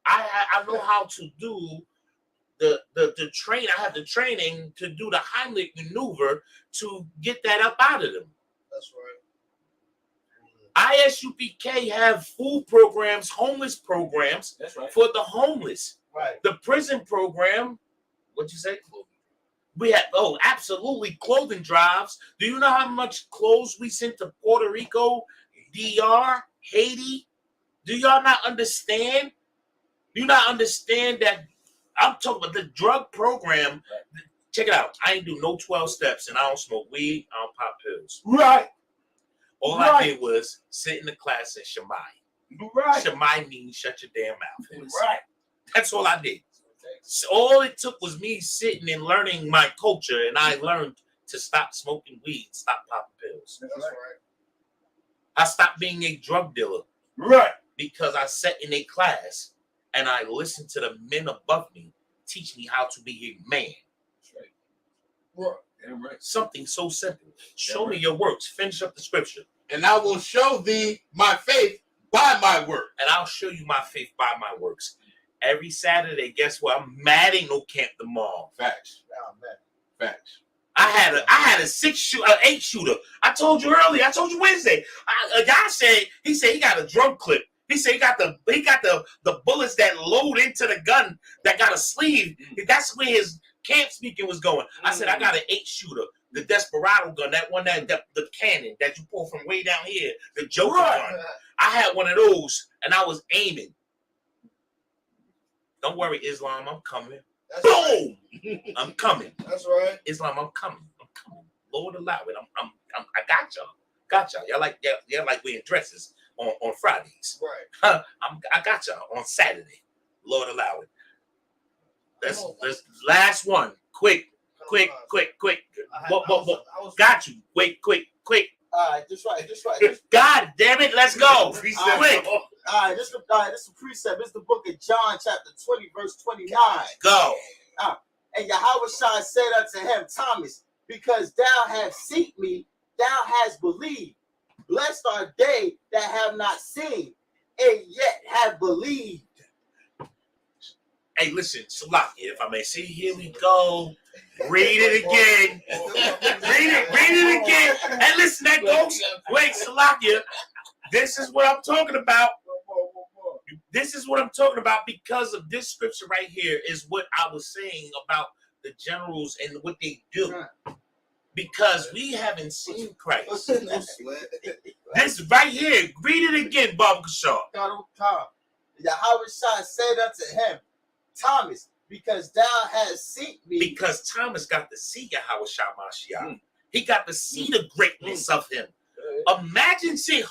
I know how to do the train. I have the training to do the Heimlich maneuver to get that up out of them. That's right. I.S.U.P.K. have food programs, homeless programs. That's right. For the homeless. Right. The prison program, what'd you say? We have, absolutely, clothing drives. Do you know how much clothes we sent to Puerto Rico, DR, Haiti? Do y'all not understand? Do you not understand that I'm talking about the drug program? Check it out. I ain't do no 12 steps, and I don't smoke weed. I don't pop pills. Right. All I did was sit in the class and Shemai. Right. Shemai means shut your damn mouth. Right. That's all I did. So all it took was me sitting and learning my culture, and I learned to stop smoking weed, stop popping pills. That's right. I stopped being a drug dealer. Right. Because I sat in a class and I listened to the men above me teach me how to be a man. That's right. Right. Something so simple. Show me your works. Finish up the scripture. And I will show thee my faith by my work. And I'll show you my faith by my works. Every Saturday, guess what? I'm mad ain't no Camp the Mall. Facts. Oh, man. Facts. I had a 8-shooter. I told you earlier. I told you Wednesday. A guy said he got a drum clip. He said he got the bullets that load into the gun that got a sleeve. That's where his camp speaking was going. I said I got an 8-shooter, the Desperado gun, that one the cannon that you pull from way down here, the Joker gun. I had one of those, and I was aiming. Don't worry, Islam, I'm coming. That's Boom! Right. I'm coming. That's right. Islam, I'm coming. Lord allow it. I got y'all. Y'all like wearing dresses on Fridays. Right. I got y'all on Saturday. Lord allow it. Let's last one. Quick. What? Got you. Wait, quick. All right, just right. God damn it, let's go. Quick. All right, this is a precept. This is the book of John, chapter 20, verse 29. Go. And Yahweh said unto him, Thomas, because thou hast seen me, thou hast believed. Blessed are they that have not seen, and yet have believed. Hey, listen, Salakia, if I may see, here we go. Read it again. Read it again. And listen, that goes. Wait, Salakia, this is what I'm talking about. This is what I'm talking about because of this scripture right here is what I was saying about the generals and what they do. Because we haven't seen Christ. This right here, read it again, Baba Kashaw. Yahweh said unto him, Thomas, because thou hast seen me. Because Thomas got to see Yahweh Mashiach. He got to see the greatness of him. Imagine seeing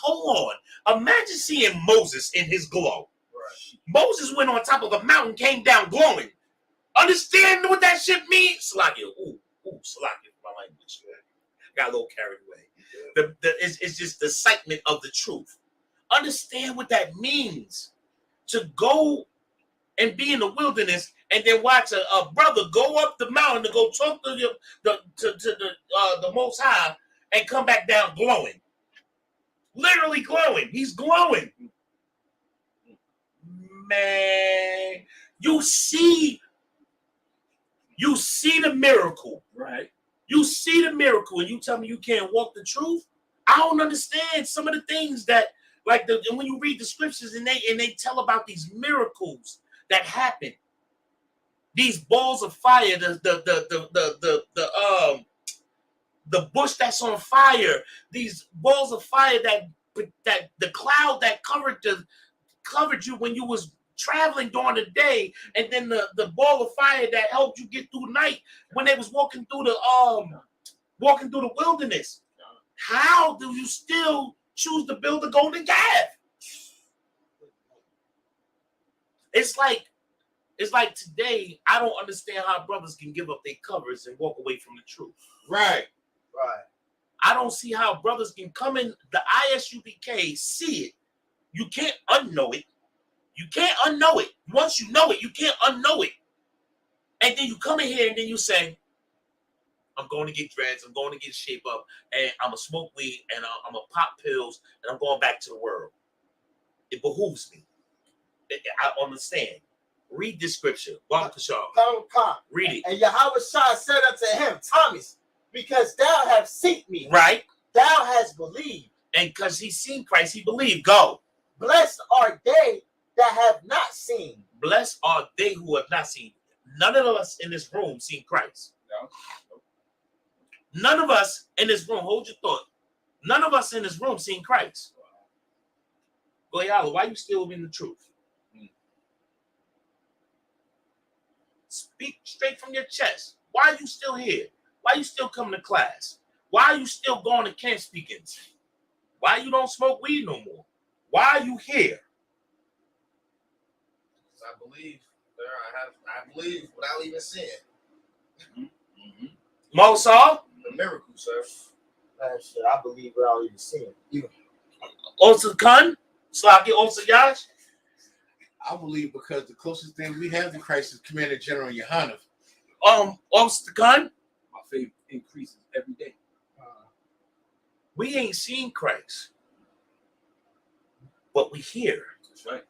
Moses in his glow. Right. Moses went on top of a mountain, came down glowing. Understand what that shit means? Salakia, Salakia, my language. Got a little carried away. It's just the excitement of the truth. Understand what that means to go and be in the wilderness and then watch a brother go up the mountain to go talk to the Most High and come back down glowing. Literally glowing. He's glowing. Man, you see the miracle, right? You see the miracle, and you tell me you can't walk the truth. I don't understand some of the things that, like, and when you read the scriptures and they tell about these miracles that happen, these balls of fire, the bush that's on fire, these balls of fire that the cloud that covered you when you was traveling during the day, and then the ball of fire that helped you get through the night when they was walking through the wilderness. How do you still choose to build a golden calf? It's like today, I don't understand how brothers can give up their covers and walk away from the truth. Right. I don't see how brothers can come in the I.S.U.P.K, see it. You can't unknow it. You can't unknow it. Once you know it, you can't unknow it. And then you come in here and then you say, I'm going to get dreads, I'm going to get shape up, and I'm going to smoke weed, and I'm going to pop pills, and I'm going back to the world. It behooves me. I understand. Read this scripture. Read it. And Yahweh said unto him, Thomas, because thou hast seen me, right? Thou hast believed. And because he's seen Christ, he believed. Go. Blessed are they that have not seen. Blessed are they who have not seen. None of us in this room seen Christ. No. None of us in this room, hold your thought. None of us in this room seen Christ. Go, Yahweh, why you still in the truth? Speak straight from your chest. Why are you still here? Why are you still coming to class? Why are you still going to camp speakings? Why you don't smoke weed no more? Why are you here? I believe, sir. I believe without even seeing. Mosal? The miracle, sir. Shit, I believe without even seeing. Also, Khan? Slaki, also, Yash? I believe because the closest thing we have to Christ is Commander General YAHANNA. Also, Khan? My faith increases every day. We ain't seen Christ, but we here. That's right.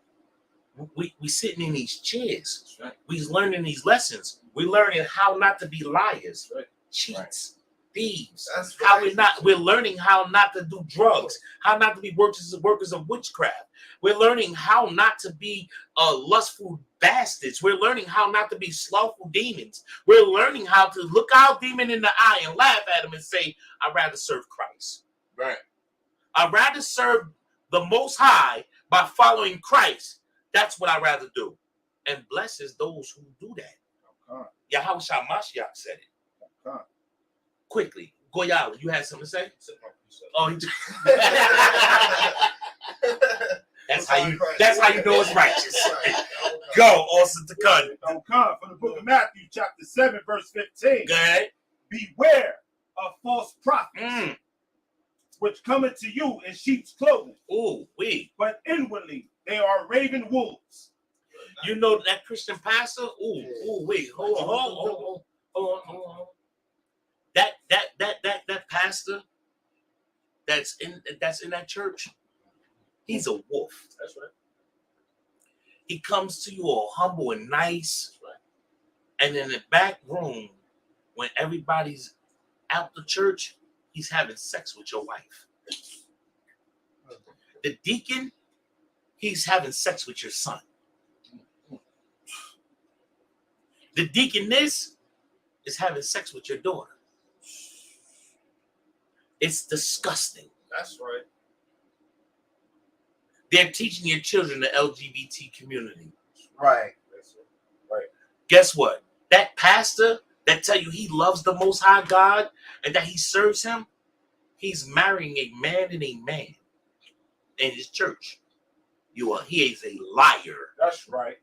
We sitting in these chairs. That's right. We learning these lessons. We learning how not to be liars, right. cheats, thieves. That's how right. we're learning how not to do drugs, how not to be workers of witchcraft. We're learning how not to be lustful bastards. We're learning how not to be slothful demons. We're learning how to look our demon in the eye and laugh at him and say, I'd rather serve Christ. Right. I'd rather serve the Most High by following Christ. That's what I'd rather do. And blesses those who do that. Yahweh Mashiach said it. Quickly. Goyala, you had something to say? Oh, that's how you know it's righteous. Go, Austin Takun. From the book of Matthew, chapter 7, verse 15. Go ahead. Beware of false prophets, which cometh to you in sheep's clothing. Ooh, but inwardly they are raven wolves. You know that Christian pastor? Hold on. That pastor that's in that church, he's a wolf. That's right. He comes to you all humble and nice. Right. And in the back room, when everybody's out the church, he's having sex with your wife. The deacon, he's having sex with your son. The deaconess is having sex with your daughter. It's disgusting. That's right. They're teaching your children the LGBT community. Right. Right. Guess what? That pastor that tell you he loves the Most High God and that he serves him, he's marrying a man and a man in his church. He is a liar. That's right.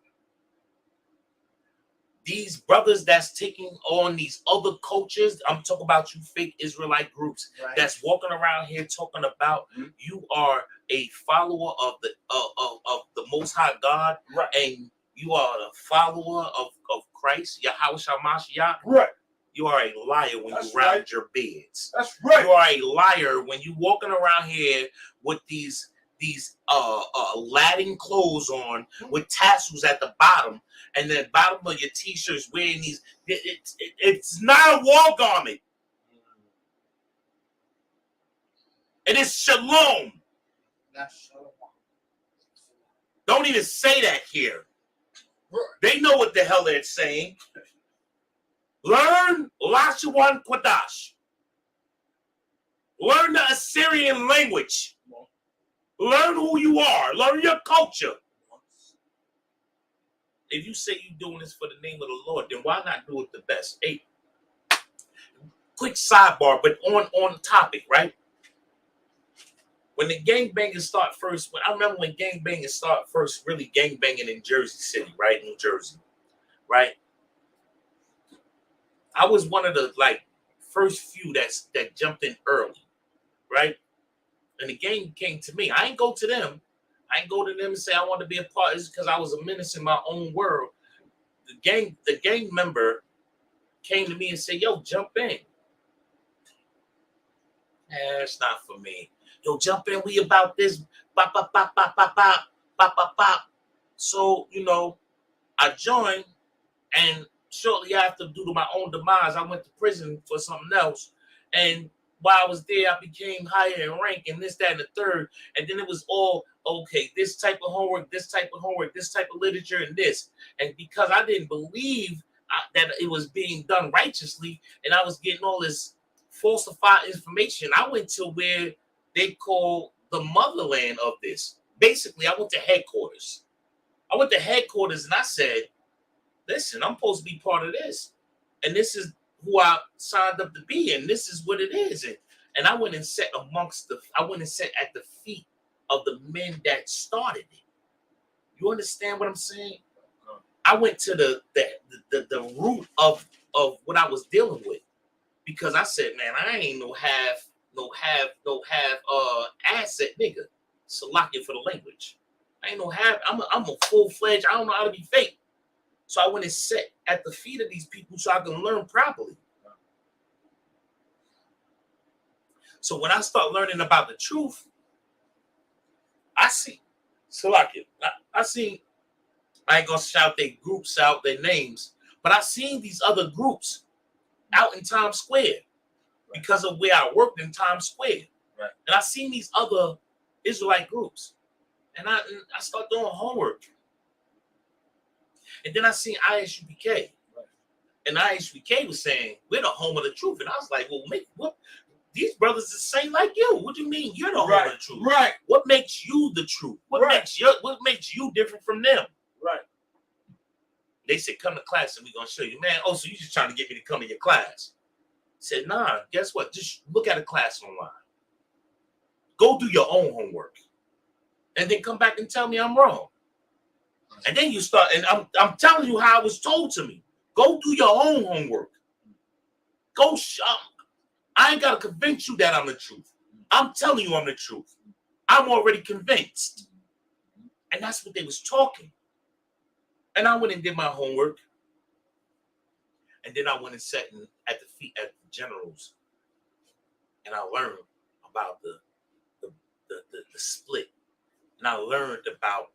these brothers that's taking on these other cultures, I'm talking about you fake Israelite groups that's walking around here talking about you are a follower of the Most High God, and you are a follower of Christ, Yahawashi Mashiach. Right. You are a liar when you round your beds. That's right. You are a liar when you walking around here with these Latin clothes on with tassels at the bottom, and then bottom of your t-shirts wearing these. It's not a war garment. It is shalom. That's shalom. Don't even say that here. They know what the hell they're saying. Learn Lashawan Quadash. Learn the Assyrian language. Learn who you are. Learn your culture. If you say you're doing this for the name of the Lord, then why not do it the best? Hey, quick sidebar, but on topic, right? When the gangbangers start first, I remember when gangbangers start first really gangbanging in Jersey City, right? New Jersey, right? I was one of the first few that jumped in early, right? And the gang came to me. I ain't go to them. I ain't go to them and say I want to be a part. It's because I was a menace in my own world. The gang member came to me and said, "Yo, jump in." It's not for me. Yo, jump in. We about this. Bop, bop, bop, bop, bop, bop, bop, bop, bop. So, I joined, and shortly after, due to my own demise, I went to prison for something else. And while I was there, I became higher in rank and this, that, and the third. And then it was all, okay, this type of homework, this type of homework, this type of literature, and this. And because I didn't believe that it was being done righteously, and I was getting all this falsified information, I went to where they call the motherland of this. Basically, I went to headquarters. And I said, listen, I'm supposed to be part of this. And this is who I signed up to be, and this is what it is. And I went and sat at the feet of the men that started it. You understand what I'm saying? I went to the root of what I was dealing with, because I said, man, I ain't no half asset nigga. Salakia for the language. I ain't no half. I'm a full-fledged. I don't know how to be fake. So I went and sat at the feet of these people so I can learn properly. So when I start learning about the truth, I see. Salakia. I see. I ain't gonna shout their groups out, their names, but I seen these other groups out in Times Square because of where I worked in Times Square. Right. And I seen these other Israelite groups. And I started doing homework. And then I seen I.S.U.P.K. Right. And I.S.U.P.K. was saying, we're the home of the truth. And I was like, well, what? These brothers are saying like you. What do you mean you're the home of the truth? Right. What makes you the truth? What makes you different from them? Right. They said, come to class and we're going to show you. Man, oh, so you just trying to get me to come to your class. I said, nah, guess what? Just look at a class online. Go do your own homework. And then come back and tell me I'm wrong. And then you start, and I'm telling you how it was told to me. Go do your own homework. Go shop. I ain't got to convince you that I'm the truth. I'm telling you I'm the truth. I'm already convinced. And that's what they was talking. And I went and did my homework. And then I went and sat at the feet at the generals. And I learned about the split. And I learned about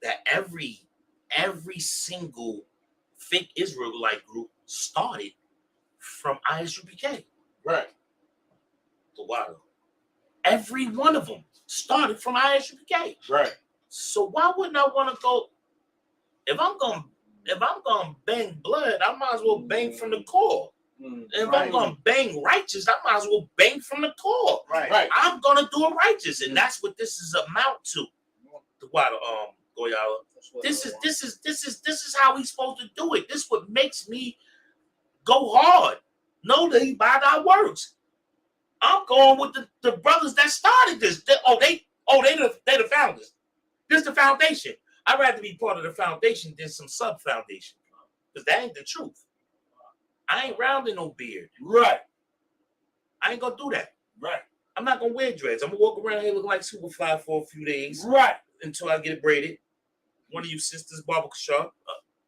that every single fake Israelite group started from I.S.U.P.K. Right. Wow. Every one of them started from I.S.U.P.K. Right. So why wouldn't I want to go? If I'm gonna bang blood, I might as well bang from the core. If I'm gonna bang righteous, I might as well bang from the core. Right. I'm gonna do it righteous, and that's what this is amount to. The water, Goyala. This is how we supposed to do it. This is what makes me go hard. Know that he by thy works. I'm going with the brothers that started this. They the founders. This is the foundation. I'd rather be part of the foundation than some sub-foundation. Because that ain't the truth. I ain't rounding no beard. Right. I ain't gonna do that. Right. I'm not gonna wear dreads. I'm gonna walk around here looking like Superfly for a few days. Right. Until I get it braided. One of you sisters, barbershop,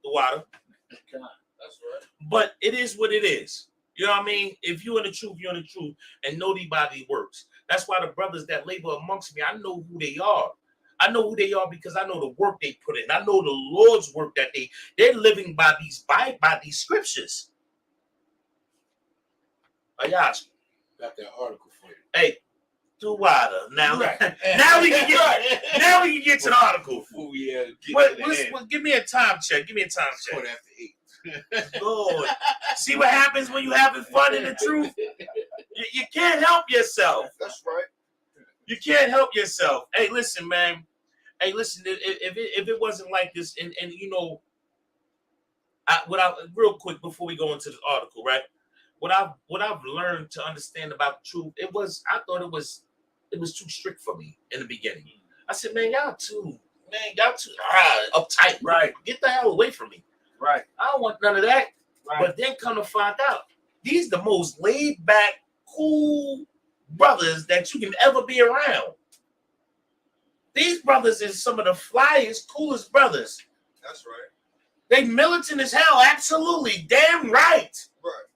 the water. That's right. But it is what it is. You know what I mean? If you're in the truth, you're in the truth, and nobody works. That's why the brothers that labor amongst me, I know who they are. I know who they are because I know the work they put in. I know the Lord's work that they're living by these scriptures. Ayash, got that article for you. hey, do water now. Right. Now we can get now we can get to the article. Oh yeah. Give me a time check. Give me a time check. Quarter after 8. Lord, see what happens when you having fun in the truth. You can't help yourself. That's right. You can't help yourself. Hey, listen, man. Hey, listen. If it wasn't like this, and you know, real quick before we go into the article, right? What I've learned to understand about the truth, I thought it was too strict for me in the beginning. I said, man, y'all too uptight. Right. Get the hell away from me. Right. I don't want none of that. Right. But then come to find out, these the most laid back, cool brothers that you can ever be around. These brothers is some of the flyest, coolest brothers. That's right. They militant as hell, absolutely. Damn right. Right.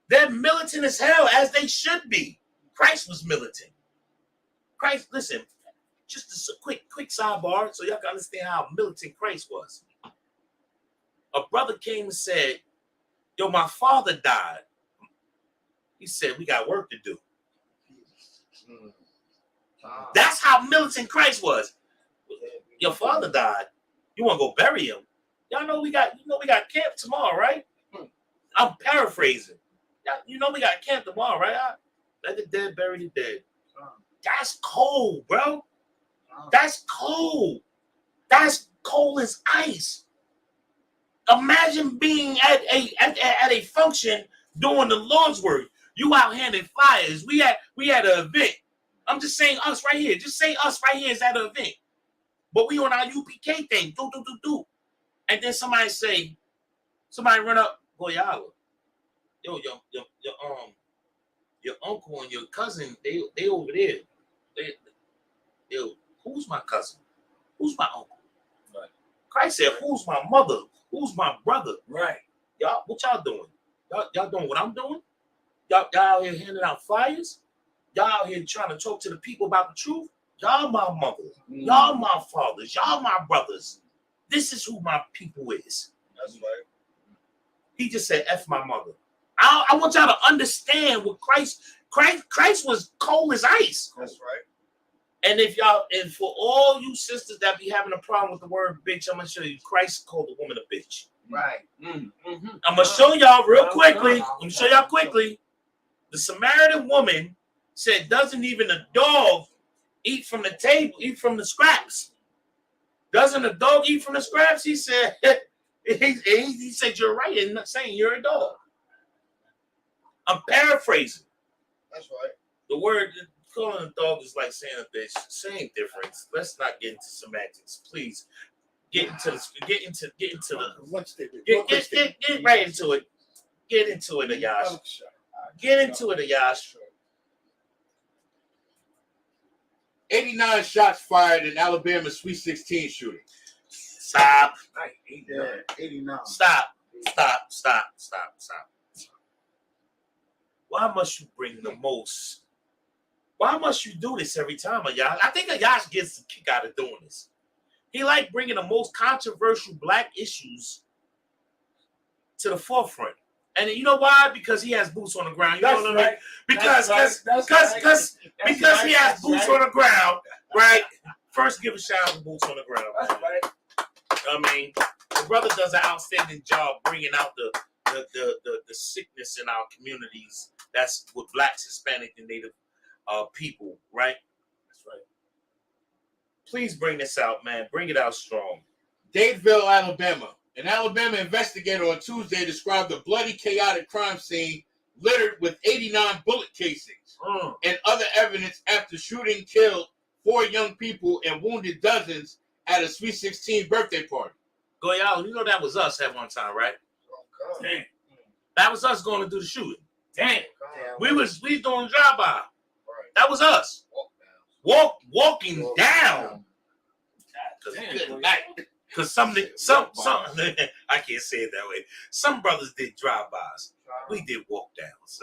They're militant as hell, as they should be. Christ was militant. Christ, listen, just a quick sidebar so y'all can understand how militant Christ was. A brother came and said, yo, my father died. He said, we got work to do. That's how militant Christ was. Your father died. You want to go bury him? Y'all know we got camp tomorrow, right? I'm paraphrasing. You know we got camp tomorrow, right? Let the dead bury the dead. That's cold, bro. That's cold. That's cold as ice. Imagine being at a function doing the Lord's work. You out handing flyers. We had an event. I'm just saying us right here. Just say us right here is at an event. But we on our UPK thing. Do. And then somebody run up, boy, y'all. Yo, your uncle and your cousin, they over there. Yo, who's my cousin? Who's my uncle? Right. Christ said, who's my mother? Who's my brother? Right. Y'all, what y'all doing? Y'all doing what I'm doing? Y'all out here handing out flyers? Y'all out here trying to talk to the people about the truth? Y'all my mothers. Y'all my fathers. Y'all my brothers. This is who my people is. That's right. He just said, F my mother. I want y'all to understand what Christ was cold as ice. That's right. And for all you sisters that be having a problem with the word bitch, I'm gonna show you Christ called a woman a bitch. Right. I'm gonna show y'all real quickly. I'm gonna show y'all quickly. The Samaritan woman said, doesn't even a dog eat from the table, eat from the scraps? Doesn't a dog eat from the scraps? He said, he said, you're right in not saying you're a dog. I'm paraphrasing. That's right. The word calling a dog is like saying a bitch. Same difference. Let's not get into semantics, please. Get into the get right into it. Get into it, Ayash. Get into it, Ayash. 89 shots fired in Alabama Sweet 16 shooting. Stop. Yeah, 89. Stop. Why must you bring the most? Why must you do this every time, Ayash? I think Ayash gets a kick out of doing this. He like bringing the most controversial black issues to the forefront. And you know why? Because he has boots on the ground. You know what I mean? Because he has boots on the ground, right? First, give a shout out to boots on the ground. That's right. I mean, the brother does an outstanding job bringing out the sickness in our communities. That's with blacks, Hispanic, and Native people, right? That's right. Please bring this out, man. Bring it out strong. Dadeville, Alabama. An Alabama investigator on Tuesday described a bloody, chaotic crime scene littered with 89 bullet casings and other evidence after shooting killed 4 young people and wounded dozens at a Sweet 16 birthday party. Go y'all, you know that was us at one time, right? Damn. That was us going to do the shooting. Damn. We was doing drive-by. Right. That was us. Walking down. Good night. Because some I can't say it that way. Some brothers did drive-bys. We did walk-downs.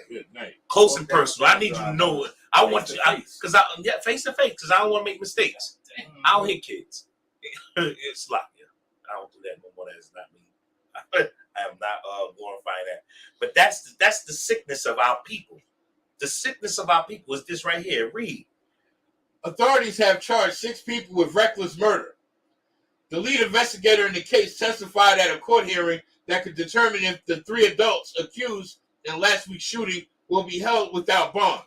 Good night. Close and personal. I need you to know it. I want you, because face to face, because I don't want to make mistakes. I don't hit kids. It's like, I don't do that no more. That's not me. I am not glorifying that. But that's the sickness of our people. The sickness of our people is this right here. Read. Authorities have charged 6 people with reckless murder. The lead investigator in the case testified at a court hearing that could determine if the 3 adults accused in last week's shooting will be held without bond.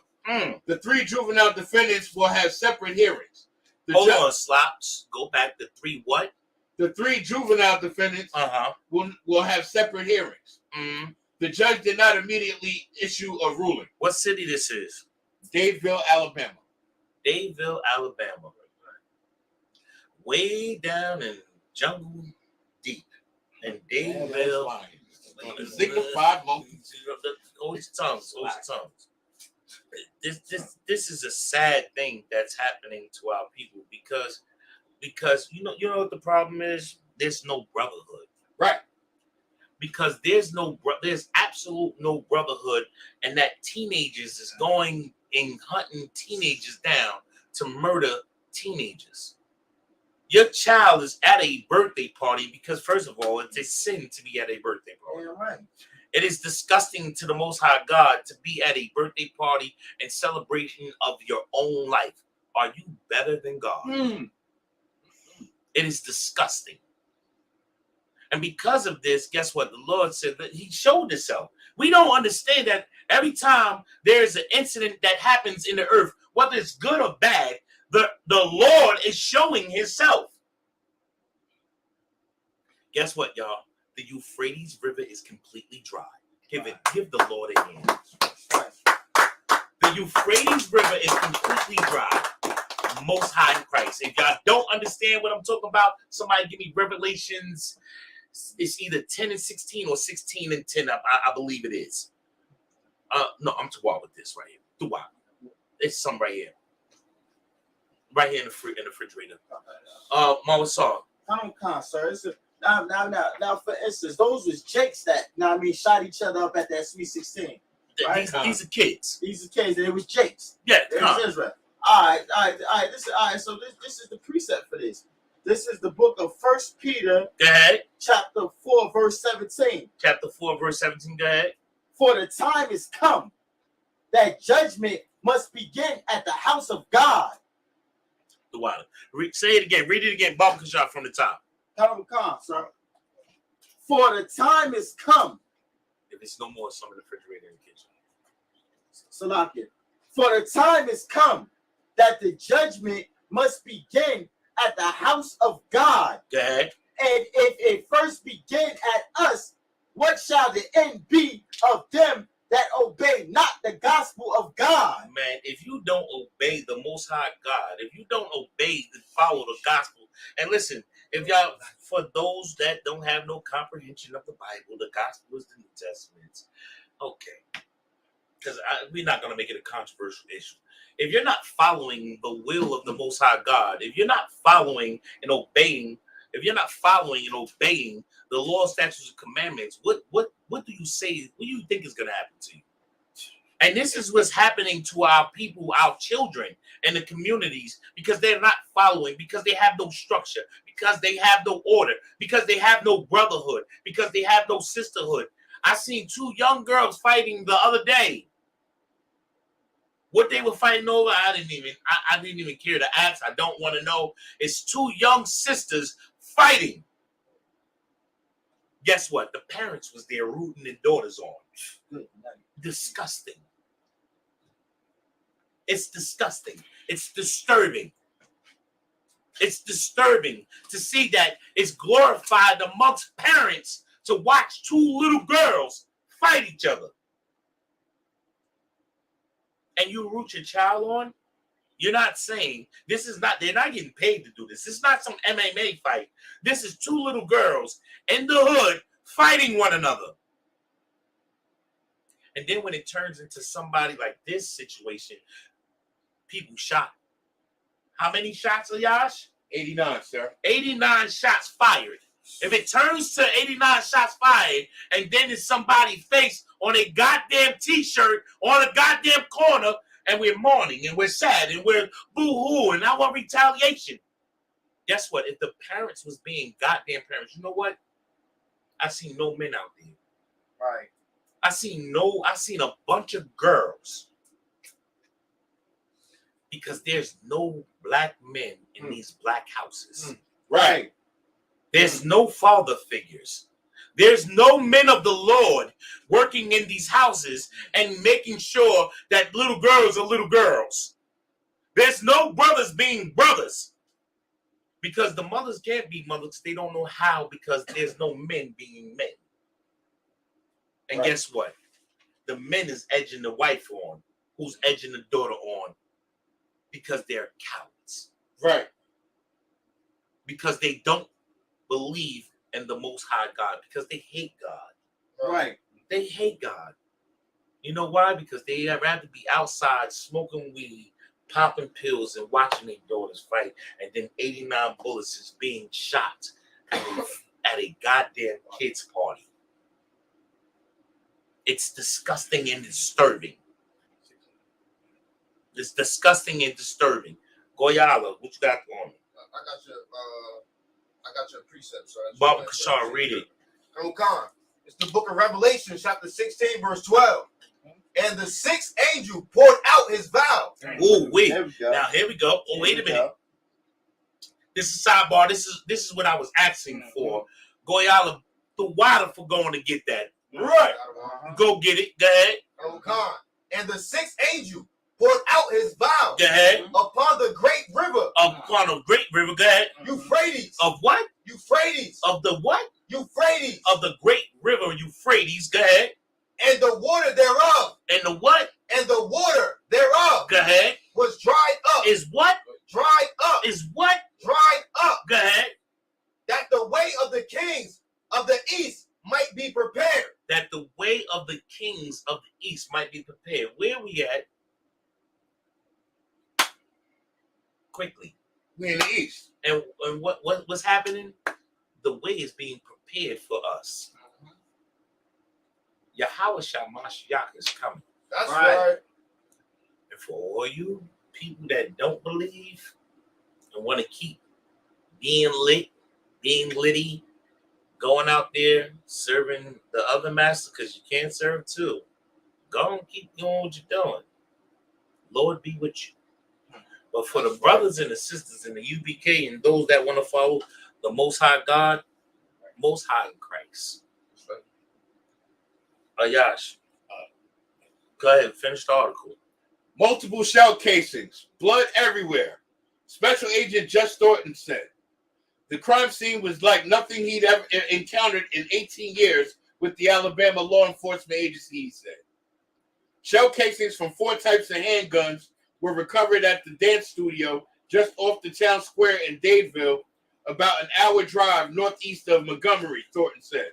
The 3 juvenile defendants will have separate hearings. Hold on, Slops. Go back to 3 what? The 3 juvenile defendants will have separate hearings. The judge did not immediately issue a ruling. What city this is? Dadeville, Alabama. Dadeville, Alabama. Way down in jungle deep. In Dadeville. Signified monkeys. Always tongues. This is a sad thing that's happening to our people because you know what the problem is? There's no brotherhood. Right. Because there's absolute no brotherhood, and that teenagers is going and hunting teenagers down to murder teenagers. Your child is at a birthday party because, first of all, it's a sin to be at a birthday party. Yeah, right. It is disgusting to the Most High God to be at a birthday party and celebration of your own life. Are you better than God? It is disgusting. And because of this, guess what? The Lord said that he showed himself. We don't understand that every time there's an incident that happens in the earth, whether it's good or bad, the Lord is showing himself. Guess what, y'all? The Euphrates River is completely dry. Give the Lord a hand. The Euphrates River is completely dry. Most High in Christ. If y'all don't understand what I'm talking about, somebody give me Revelations. It's either 10 and 16 or 16 and 10. I believe it is. No, I'm too wild with this right here. Too wild. It's some right here. Right here in the refrigerator. Mama saw. Come, sir. It's now, for instance, those was Jakes that, shot each other up at that Sweet 16. Right? These are kids. These are kids, and it was Jakes. Yeah, it was Israel. All right. So this is the precept for this. This is the book of 1 Peter, go ahead. Chapter 4, verse 17. Chapter 4, verse 17. Go ahead. For the time is come that judgment must begin at the house of God. The water. Say it again. Read it again. Bump shot from the top. Come, sir. For the time is come. If it's no more, some in the refrigerator in the kitchen. Salakia. For the time is come that the judgment must begin at the house of God. Go ahead. And if it first begin at us, what shall the end be of them that obey not the gospel of God? Man, if you don't obey the Most High God, if you don't obey and follow the gospel, and listen, if y'all, for those that don't have no comprehension of the Bible, the gospel is the New Testament. Okay. Because we're not going to make it a controversial issue. If you're not following the will of the Most High God, if you're not following and obeying, the law, statutes, and commandments, what do you say? What do you think is going to happen to you? And this is what's happening to our people, our children, and the communities, because they're not following, because they have no structure, because they have no order, because they have no brotherhood, because they have no sisterhood. I seen 2 young girls fighting the other day. What they were fighting over, I didn't even care to ask. I don't want to know. It's 2 young sisters fighting. Guess what? The parents was there rooting their daughters on. Disgusting. It's disgusting. It's disturbing. It's disturbing to see that it's glorified amongst parents to watch 2 little girls fight each other. And you root your child on? You're not saying this is not, they're not getting paid to do this. It's not some MMA fight. This is two little girls in the hood fighting one another. And then when it turns into somebody like this situation, people shot. How many shots, Yash? 89, sir. 89 shots fired. If it turns to 89 shots fired, and then it's somebody's face on a goddamn t-shirt on a goddamn corner, and we're mourning and we're sad and we're boo-hoo and I want retaliation. Guess what? If the parents was being goddamn parents, you know what? I see no men out there. Right. I seen a bunch of girls. Because there's no black men in these black houses. Right. There's no father figures. There's no men of the Lord working in these houses and making sure that little girls are little girls. There's no brothers being brothers. Because the mothers can't be mothers. They don't know how, because there's no men being men. And Right. Guess what? The men is edging the wife on, who's edging the daughter on, because they're cowards. Right. Because they don't believe in the Most High God, because they hate God. Right. They hate God. You know why? Because they rather be outside smoking weed, popping pills, and watching their daughters fight, and then 89 bullets is being shot at a goddamn kids' party. It's disgusting and disturbing. It's disgusting and disturbing. Goyala, what you got on me? I got your precepts, right? Baba Kashar, read it. Khan. It's the book of Revelation, chapter 16, verse 12. And the sixth angel poured out his vial. Oh, wait. There we go. Now, here we go. Oh, wait a Here we minute. go. This is sidebar. This is what I was asking for. Goyala, the water for going to get that. Right. Go get it. Go ahead. Khan. And the sixth angel poured out his vial Go ahead. upon the great river Upon a great river. Go ahead. Euphrates. Of what? Euphrates. Of the what? Euphrates. Of the great river Euphrates. Go ahead. And the water thereof. And the what? And the water thereof Go ahead. was dried up. Is what? Dried up. Is what? Dried up. Go ahead. That the way of the kings of the east might be prepared. That the way of the kings of the east might be prepared. Where we at? Quickly. We in the east. And what's happening? The way is being prepared for us. Yahweh Mashiach is coming. That's Right. right. And for all you people that don't believe and want to keep being lit, being litty, going out there serving the other master, because you can't serve two. Go and keep doing what you're doing. Lord be with you. But for the brothers and the sisters in the UPK and those that want to follow the Most High God, Most High in Christ. Ayash, go ahead, finish the article. Multiple shell casings, blood everywhere. Special Agent Just Thornton said. The crime scene was like nothing he'd ever encountered in 18 years with the Alabama law enforcement agency, he said. Shell casings from 4 types of handguns were recovered at the dance studio just off the town square in Dadeville, about an hour drive northeast of Montgomery, Thornton said.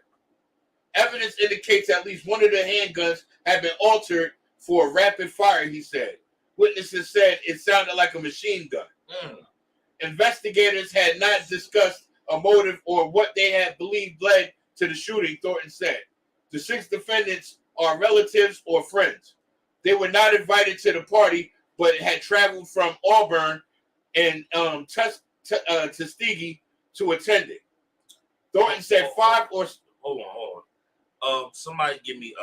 Evidence indicates at least one of the handguns had been altered for rapid fire, he said. Witnesses said it sounded like a machine gun. Investigators had not discussed a motive or what they had believed led to the shooting, Thornton said. The 6 defendants are relatives or friends. They were not invited to the party, but had traveled from Auburn and Tuskegee to attend it. Thornton said 5 or... Hold on. Somebody give me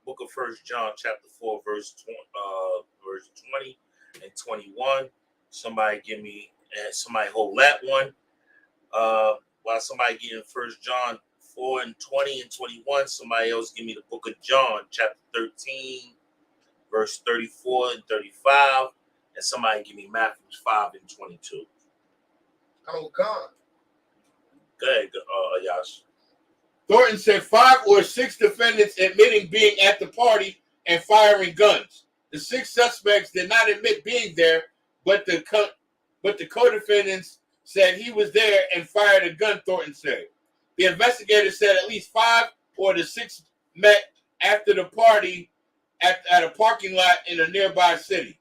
Book of 1 John chapter 4 verse 20 and 21. Somebody give me, somebody hold that one. While somebody getting 1 John 4 and 20 and 21, somebody else give me the Book of John chapter 13 verse 34 and 35, and somebody give me Matthew 5 and 22. Oh, God. Go ahead, Ayash. Thornton said 5 or 6 defendants admitting being at the party and firing guns. The 6 suspects did not admit being there, but the co-defendants said he was there and fired a gun, Thornton said. The investigators said at least 5 or the 6 met after the party at a parking lot in a nearby city.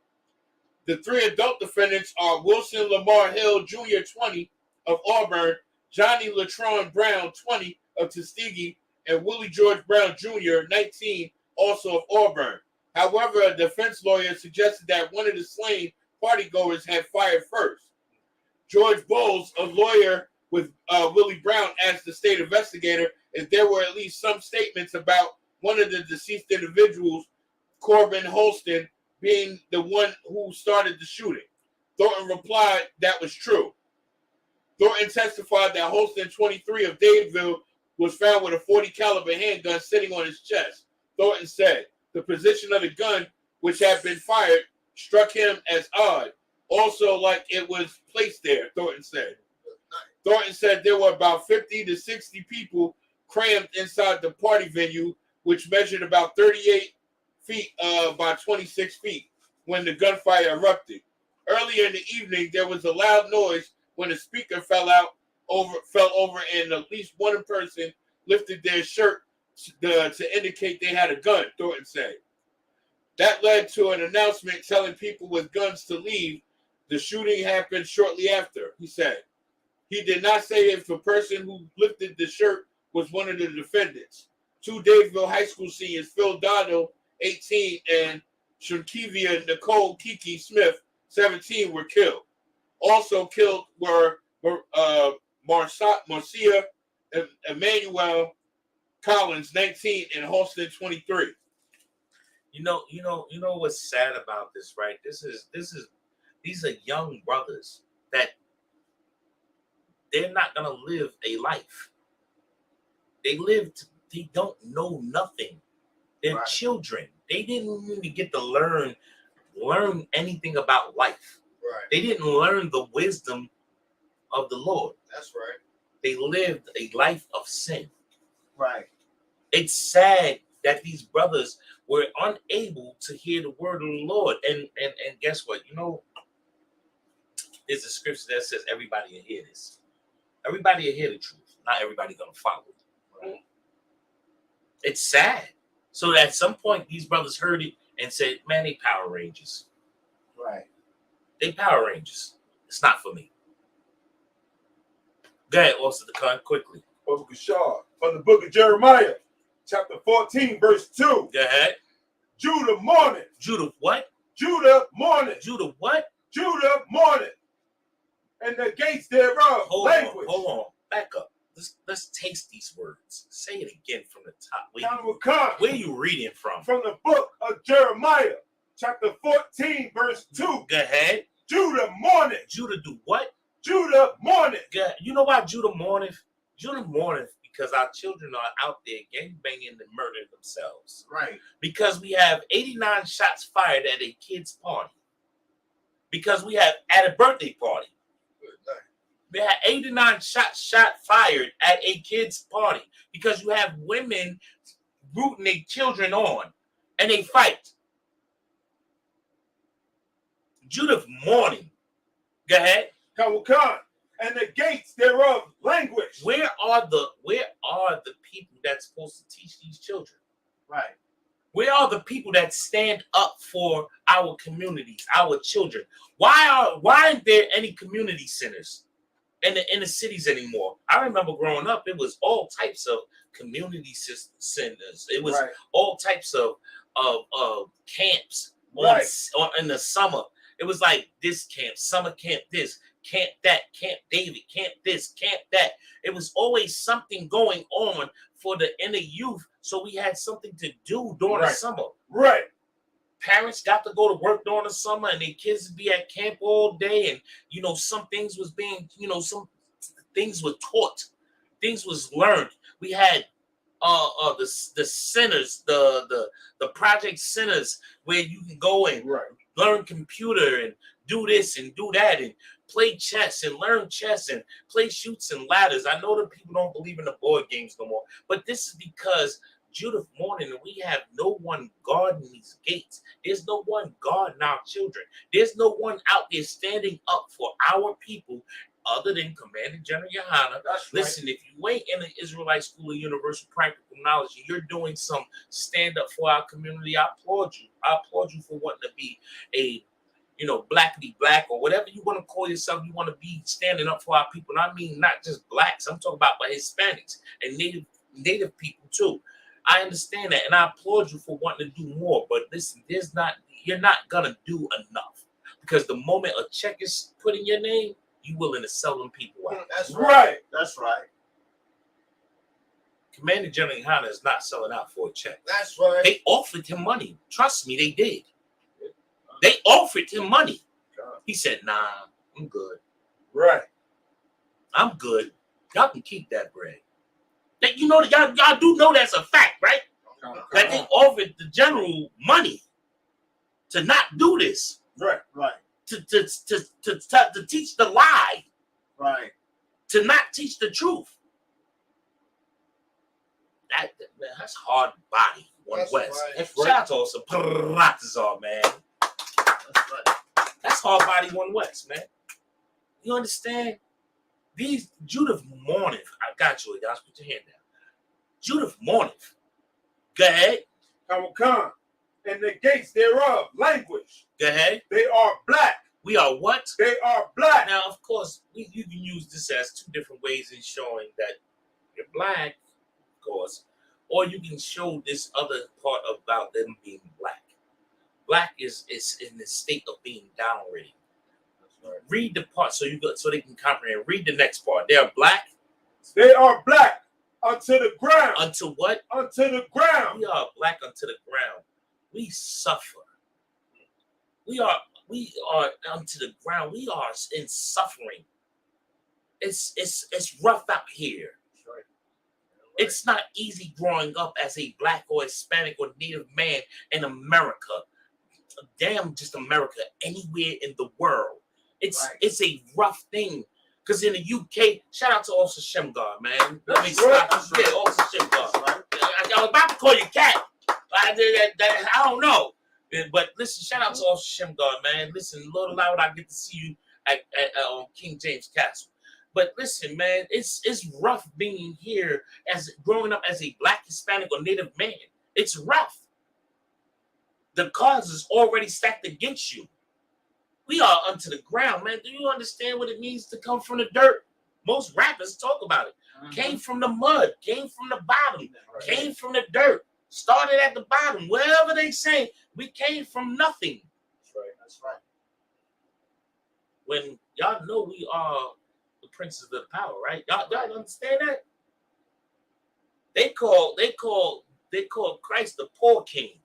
The 3 adult defendants are Wilson Lamar Hill Jr., 20, of Auburn, Johnny Latron Brown, 20, of Tuskegee, and Willie George Brown Jr., 19, also of Auburn. However, a defense lawyer suggested that one of the slain partygoers had fired first. George Bowles, a lawyer with Willie Brown, asked the state investigator if there were at least some statements about one of the deceased individuals, Corbin Holston, being the one who started the shooting. Thornton replied that was true. Thornton testified that Holston, 23, of Dadeville, was found with a .40 caliber handgun sitting on his chest. Thornton said the position of the gun, which had been fired, struck him as odd, also like it was placed there, Thornton said. Thornton said there were about 50 to 60 people crammed inside the party venue, which measured about 38 feet by 26 feet when the gunfire erupted. Earlier in the evening, there was a loud noise when a speaker fell over, and at least one person lifted their shirt to indicate they had a gun, Thornton said. That led to an announcement telling people with guns to leave. The shooting happened shortly after, he said. He did not say if the person who lifted the shirt was one of the defendants. 2 Dadeville High School seniors, Phil Donnell, 18, and Shankivia Nicole Kiki Smith, 17, were killed. Also killed were Marcia Emmanuel Collins, 19, and Holston, 23. You know what's sad about this, right? These are young brothers that they're not gonna live a life. They don't know nothing. They're children. They didn't even get to learn anything about life. Right. They didn't learn the wisdom of the Lord. That's right. They lived a life of sin. Right. It's sad that these brothers were unable to hear the word of the Lord. And guess what? There's a scripture that says everybody will hear this. Everybody will hear the truth. Not everybody gonna follow it. Right. It's sad. So at some point, these brothers heard it and said, man, they Power Rangers. Right. They Power Rangers. It's not for me. Go ahead, Officer DeCon, quickly. From the book of Jeremiah, chapter 14, verse 2. Go ahead. Judah mourning. Judah what? Judah mourning. Judah what? Judah mourning. And the gates thereof language. Hold on. Back up. Let's taste these words. Say it again from the top. Where are you reading from? From the book of Jeremiah, chapter 14, verse 2. Go ahead. Judah mourning. Judah do what? Judah mourning. You know why Judah mourning? Judah mourning because our children are out there gangbanging and murdering themselves. Right. Because we have 89 shots fired at a kid's party. Because we have at a birthday party. We had 89 shots fired at a kid's party because you have women rooting their children on and they fight. Judah mourning. Go ahead. Khan. And the gates thereof language. Where are the people that's supposed to teach these children? Right. Where are the people that stand up for our communities, our children? Why aren't there any community centers in the cities anymore? I remember growing up, it was all types of community centers. It was all types of camps in the summer. It was like this camp, summer camp, this camp, that camp, David camp, this camp, that. It was always something going on for the inner youth, so we had something to do during the summer. Right. Parents got to go to work during the summer, and their kids would be at camp all day. And some things was being, some things were taught, things was learned. We had the centers, the project centers where you can go and learn computer and do this and do that and play chess and learn chess and play shoots and ladders. I know that people don't believe in the board games no more, but this is because Judith mourning, and we have no one guarding these gates. There's no one guarding our children. There's no one out there standing up for our people other than Commander General YAHANNA. That's Listen, if you ain't in the Israelite School of Universal Practical Knowledge and you're doing some stand up for our community, I applaud you. I applaud you for wanting to be a, blackity black or whatever you want to call yourself. You want to be standing up for our people. And I mean, not just blacks. I'm talking about Hispanics and native people too. I understand that, and I applaud you for wanting to do more. But listen, you're not gonna do enough, because the moment a check is put in your name, you willing to sell them people out. That's right. That's right. Commander General YAHANNA is not selling out for a check. That's right. They offered him money. Trust me, they did. They offered him money. He said, "Nah, I'm good. Right. I'm good. Y'all can keep that bread." Y'all do know that's a fact, right? That they offered the general money to not do this, Right. Right. to teach the lie, Right. to not teach the truth. That's hard body, One That's West. right. Shout out to all some Paratazar, man. That's right. That's hard body, One West, man. You understand? These Judith mourneth. I got you, guys. Put your hand down. Judith mourneth. Go ahead. Come, and the gates thereof, language. Go ahead. They are black. We are what? They are black. Now, of course, you can use this as two different ways in showing that you're black, of course, or you can show this other part about them being black. Black is in the state of being down already. Read the part so they can comprehend. Read the next part. They are black. They are black unto the ground. Unto what? Unto the ground. We are black unto the ground. We suffer. We are unto the ground. We are in suffering. It's rough out here. Right. It's not easy growing up as a black or Hispanic or Native man in America. Damn, just America, anywhere in the world. It's a rough thing. Because in the UK, shout out to Officer Shemgar, man. Let me stop. Yeah, Officer Shemgar. I was about to call you Cat. I don't know. But listen, shout out to Officer Shemgar, man. Listen, Lord allowed I get to see you at King James Castle. But listen, man, it's rough being here as growing up as a black, Hispanic, or Native man. It's rough. The cards is already stacked against you. We are unto the ground, man. Do you understand what it means to come from the dirt? Most rappers talk about it. Came from the mud, came from the bottom, came from the dirt, started at the bottom. Wherever they say, we came from nothing. That's right. That's right. When y'all know we are the princes of the power, right? Y'all understand that? They call Christ the poor king.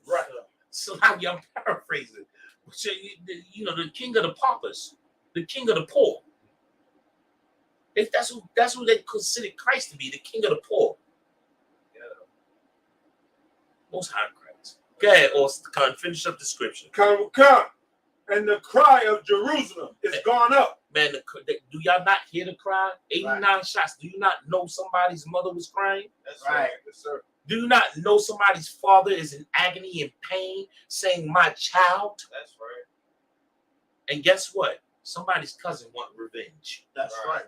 Right. So I'm paraphrasing. So, the king of the paupers, the king of the poor. If that's who they consider Christ to be, the king of the poor. Yeah. Most high Christ. Go ahead, Austin, finish up the scripture. Come, and the cry of Jerusalem is gone up. Man, do y'all not hear the cry? 89 shots. Do you not know somebody's mother was crying? That's right. Yes, sir. Do you not know somebody's father is in agony and pain, saying, "My child"? That's right. And guess what? Somebody's cousin want revenge. That's right.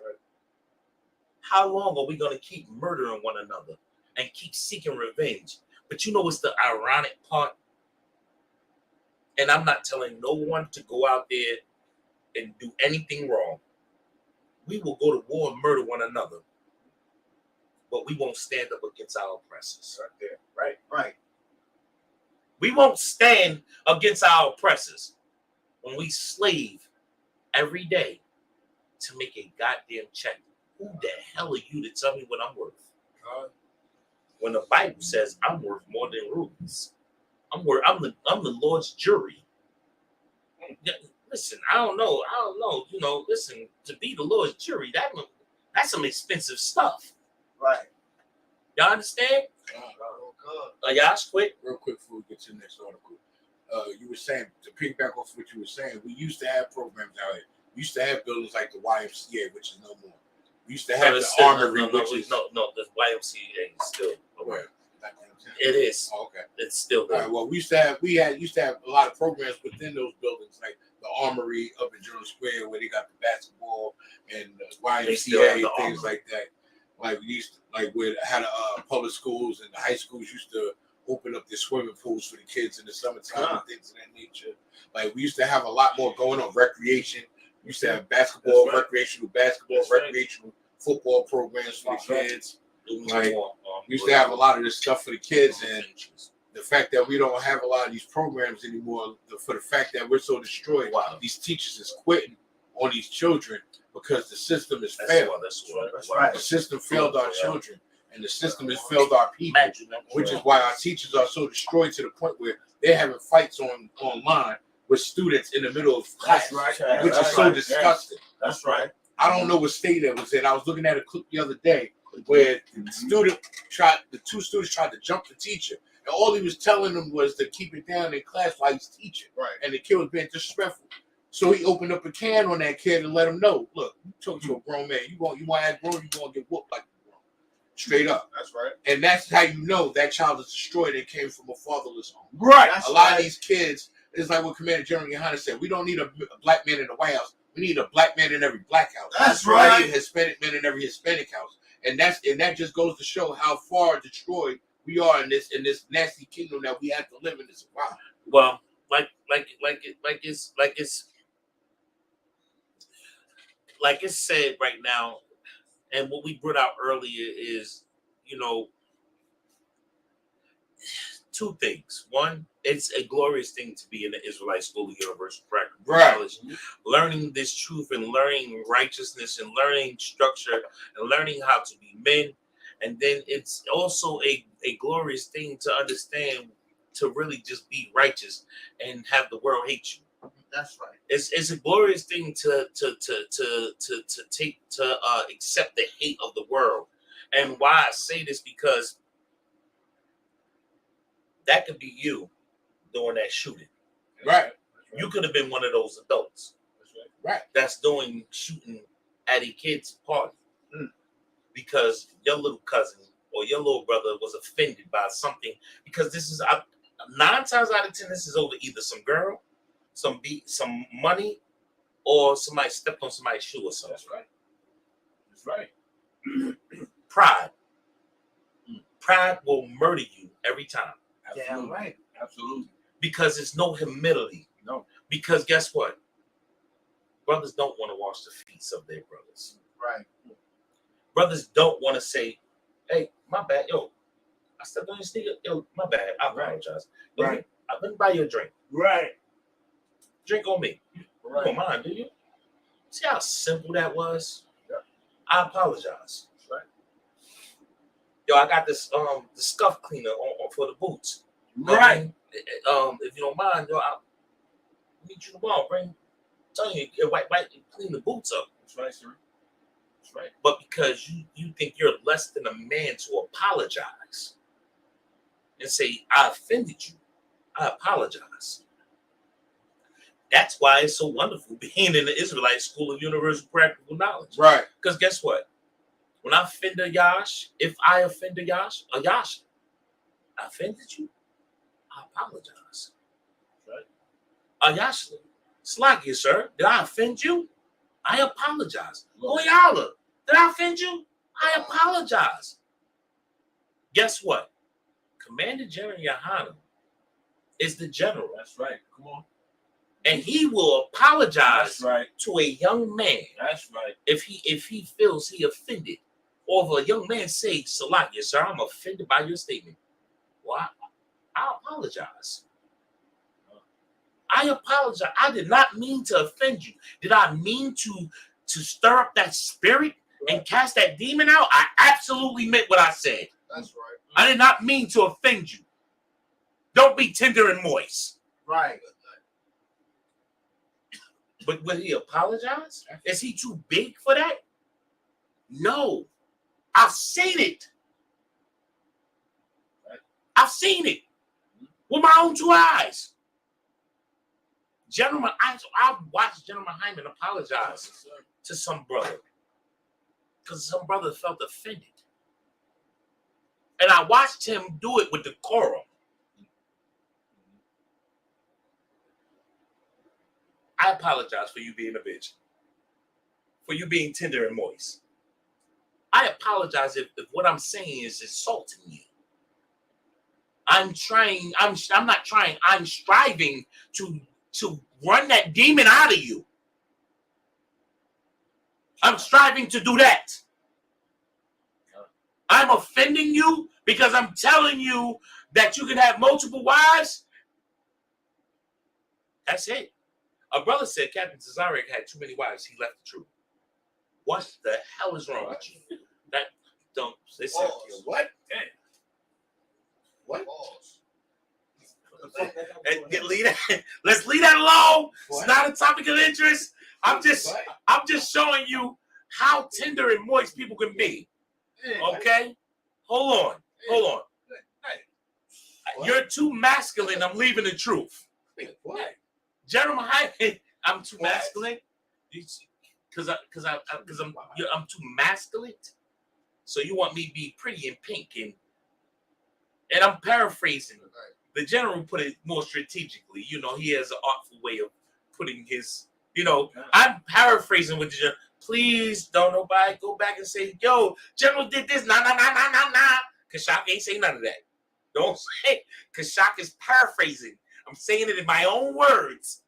How long are we going to keep murdering one another and keep seeking revenge? But you know what's the ironic part? And I'm not telling no one to go out there and do anything wrong. We will go to war and murder one another, but we won't stand up against our oppressors. Right there. Right. Right. We won't stand against our oppressors when we slave every day to make a goddamn check. Who the hell are you to tell me what I'm worth? When the Bible says I'm worth more than rubies. I'm the Lord's jury. Listen, I don't know. Listen, to be the Lord's jury, that's some expensive stuff. Right. Y'all understand? Y'all quick. Real quick before we get to the next article. You were saying, to piggyback off what you were saying, we used to have programs out here. We used to have buildings like the YMCA, which is no more. We used to have the Armory, which is no. The YMCA is still Where? It is. Oh, okay. It's still All there. right. Well, we used to have a lot of programs within those buildings, like the Armory up in Journal Square, where they got the basketball and the They still have YMCA the and things Armory. like that. Like we used to, like where had public schools and the high schools used to open up their swimming pools for the kids in the summertime and things of that nature. Like we used to have a lot more going on. Recreation. We used to have basketball, That's right. recreational basketball, That's right. recreational football programs for That's the right. kids. Like, we used to have a lot of this stuff for the kids, and the fact that we don't have a lot of these programs anymore, for the fact that we're so destroyed, these teachers is quitting on these children because the system is failed. That's right. The system failed our children, and the system has failed our people, which is why our teachers are so destroyed to the point where they're having fights online with students in the middle of class, right. which is That's so right. disgusting. That's right. I don't know what state it was in. I was looking at a clip the other day where the two students tried to jump the teacher, and all he was telling them was to keep it down in class while he's teaching. Right. And the kid was being disrespectful. So he opened up a can on that kid and let him know, look, you talk to a grown man. You want to act grown, you're going to get whooped like a grown. Straight up. That's right. And that's how you know that child is destroyed and came from a fatherless home. Right. A lot of these kids, it's like what Commander General YAHANNA said, we don't need a black man in the White House. We need a black man in every black house. That's We right. need a Hispanic man in every Hispanic house. And that just goes to show how far destroyed we are in this nasty kingdom that we have to live in to survive. Well, like it's said right now, and what we brought out earlier is, two things. One, it's a glorious thing to be in the Israelite School of Universal Practical Knowledge, learning this truth and learning righteousness and learning structure and learning how to be men. And then it's also a glorious thing to understand, to really just be righteous and have the world hate you. That's right. It's a glorious thing to accept the hate of the world. And why I say this, because that could be you doing that shooting. Right. You could have been one of those adults. Right. That's shooting at a kid's party because your little cousin or your little brother was offended by something. Because this is 9 times out of 10, this is over either some girl, some money, or somebody stepped on somebody's shoe or something. That's right. That's right. Pride. Pride will murder you every time. Absolutely. Damn right. Absolutely. Because it's no humility. No. Because guess what? Brothers don't want to wash the feet of their brothers. Right. Brothers don't want to say, hey, my bad. Yo, I stepped on your sneaker. Yo, my bad. I apologize. Right. Let me buy you a drink. Right. Drink on me. Right. You don't mind, do you? See how simple that was? Yeah. I apologize. That's right. Yo, I got this the scuff cleaner on for the boots. Right. If you don't mind, yo, I'll meet you tomorrow. Tell you, wipe and clean the boots up. That's right, sir. That's right. But because you think you're less than a man to apologize and say, I offended you, I apologize. That's why it's so wonderful being in the Israelite School of Universal Practical Knowledge. Right. Because guess what? When I offend a Yash, if I offend a Yash, I offended you, I apologize. Right. Ayash, Slakia, sir, did I offend you? I apologize. Oyala, did I offend you? I apologize. Guess what? Commander General YAHANNA is the general. That's right. Come on. And he will apologize That's right. to a young man That's right. if he feels he offended. Or if a young man say, Salakia, sir, I'm offended by your statement. Well, I apologize. I apologize. I did not mean to offend you. Did I mean to stir up that spirit and cast that demon out? I absolutely meant what I said. That's right. I did not mean to offend you. Don't be tender and moist. Right. But will he apologize? Is he too big for that? No. I've seen it. I've seen it with my own 2 eyes. Gentleman, I watched Gentleman Hyman apologize to some brother because some brother felt offended. And I watched him do it with decorum. I apologize for you being a bitch. For you being tender and moist. I apologize if what I'm saying is insulting you. I'm not trying, I'm striving to run that demon out of you. I'm striving to do that. I'm offending you because I'm telling you that you can have multiple wives. That's it. A brother said Captain Cesaric had too many wives. He left the truth. What the hell is wrong with you? That don't listen. What? Damn. What? Let's leave that alone. What? It's not a topic of interest. I'm just showing you how tender and moist people can be. Okay? Hold on. You're too masculine. I'm leaving the truth. What? Jeremiah, I'm too masculine. Because I'm too masculine. So you want me to be pretty and pink and I'm paraphrasing. The general put it more strategically. You know, he has an artful way of putting his. You know, I'm paraphrasing with the general. Please don't nobody go back and say, "Yo, General did this." Nah. Kashak ain't say none of that. Don't say. Kashak is paraphrasing. I'm saying it in my own words.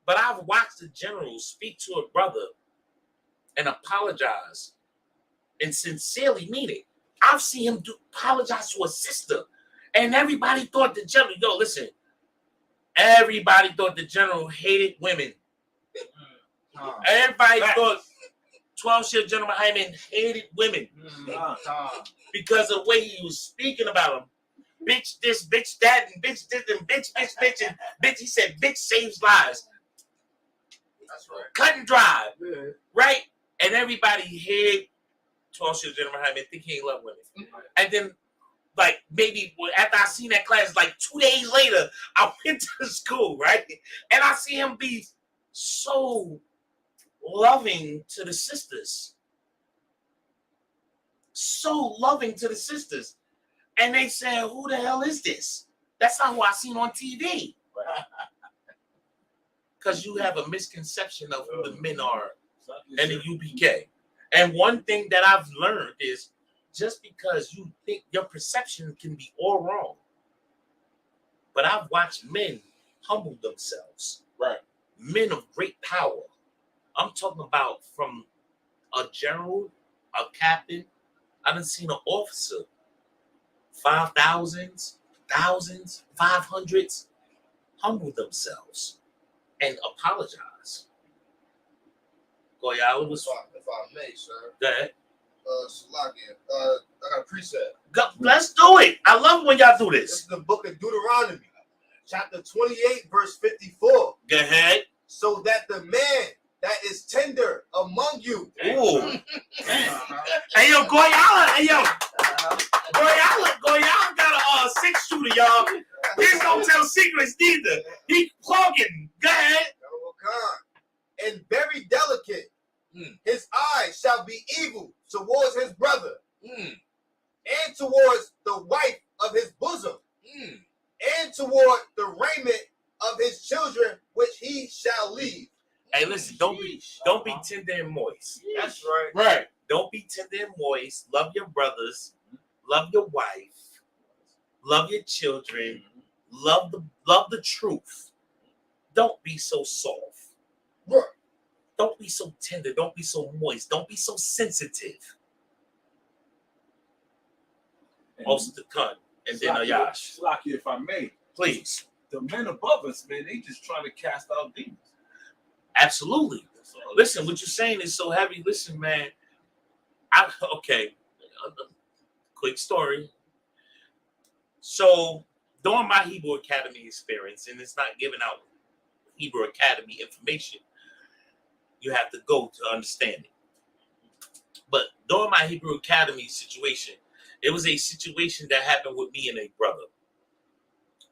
But I've watched the general speak to a brother and apologize and sincerely mean it. I've seen him apologize to a sister. And everybody thought the general, listen. Everybody thought the general hated women. Everybody thought 12-year General Hyman hated women. Because of the way he was speaking about them. Bitch this, bitch that, and bitch this, and bitch, and bitch. He said, bitch saves lives. That's right. Cut and drive. Yeah. Right? And everybody hated 12-year General Hyman, think he ain't love women. And then, like, maybe after I seen that class, like 2 days later, I went to school, right? And I see him be so loving to the sisters. So loving to the sisters. And they said, who the hell is this? That's not who I seen on TV. Because you have a misconception of who the men are and the UPK. And one thing that I've learned is just because you think your perception can be all wrong. But I've watched men humble themselves. Right. Men of great power. I'm talking about from a general, a captain. I done seen an officer. 5,000s, thousands, 500s humble themselves and apologize. Go, y'all. If I may, sir. Go ahead. Salakia, I got a precept. Let's do it. I love when y'all do this. This is the book of Deuteronomy, chapter 28, verse 54. Go ahead. So that the man that is tender among you. Ooh. Hey, yo, Goyala. Hey, yo. Goyala got a 6-shooter, y'all. He don't tell secrets neither. He plugging. Go ahead. And very delicate. His eyes shall be evil towards his brother. And towards the wife of his bosom. And toward the raiment of his children, which he shall leave. Hey, listen, don't be tender and moist. That's right. Right. Don't be tender and moist. Love your brothers. Love your wife. Love your children. Love the truth. Don't be so soft. Right. Don't be so tender. Don't be so moist. Don't be so sensitive. Most the cunt. And then Ayash. Slacky, if I may. Please. The men above us, man, they just trying to cast out demons. Absolutely. Listen, what you're saying is so heavy. Listen, man. Okay. Quick story. So, during my Hebrew Academy experience, and it's not giving out Hebrew Academy information, you have to go to understand it. But during my Hebrew Academy situation, it was a situation that happened with me and a brother.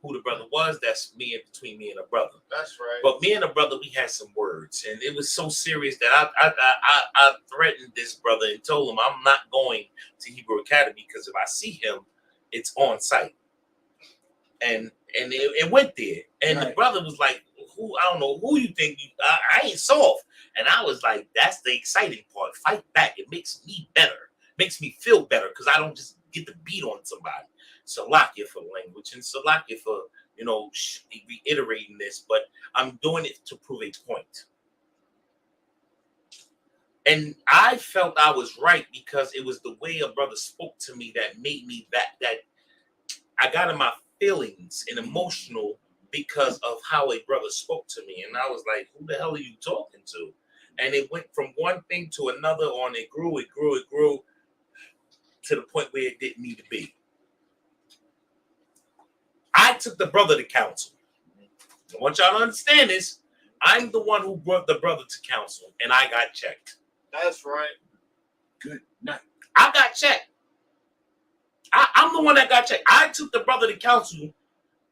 who the brother was. That's between me and a brother. That's right. But me and a brother, we had some words, and it was so serious that I threatened this brother and told him I'm not going to Hebrew Academy because if I see him, it's on site. And it went there, and the brother was like, "Who? I don't know who you think I ain't soft." And I was like, "That's the exciting part. Fight back. It makes me better. Makes me feel better because I don't just get to beat on somebody." Salakia for language and Salakia for reiterating this, but I'm doing it to prove a point. And I felt I was right because it was the way a brother spoke to me that made me that I got in my feelings and emotional because of how a brother spoke to me. And I was like, who the hell are you talking to? And it went from one thing to another on. It grew to the point where it didn't need to be. I took the brother to counsel. I want y'all to understand this. I'm the one who brought the brother to counsel, and I got checked. That's right. Good night. I got checked. I'm the one that got checked. I took the brother to counsel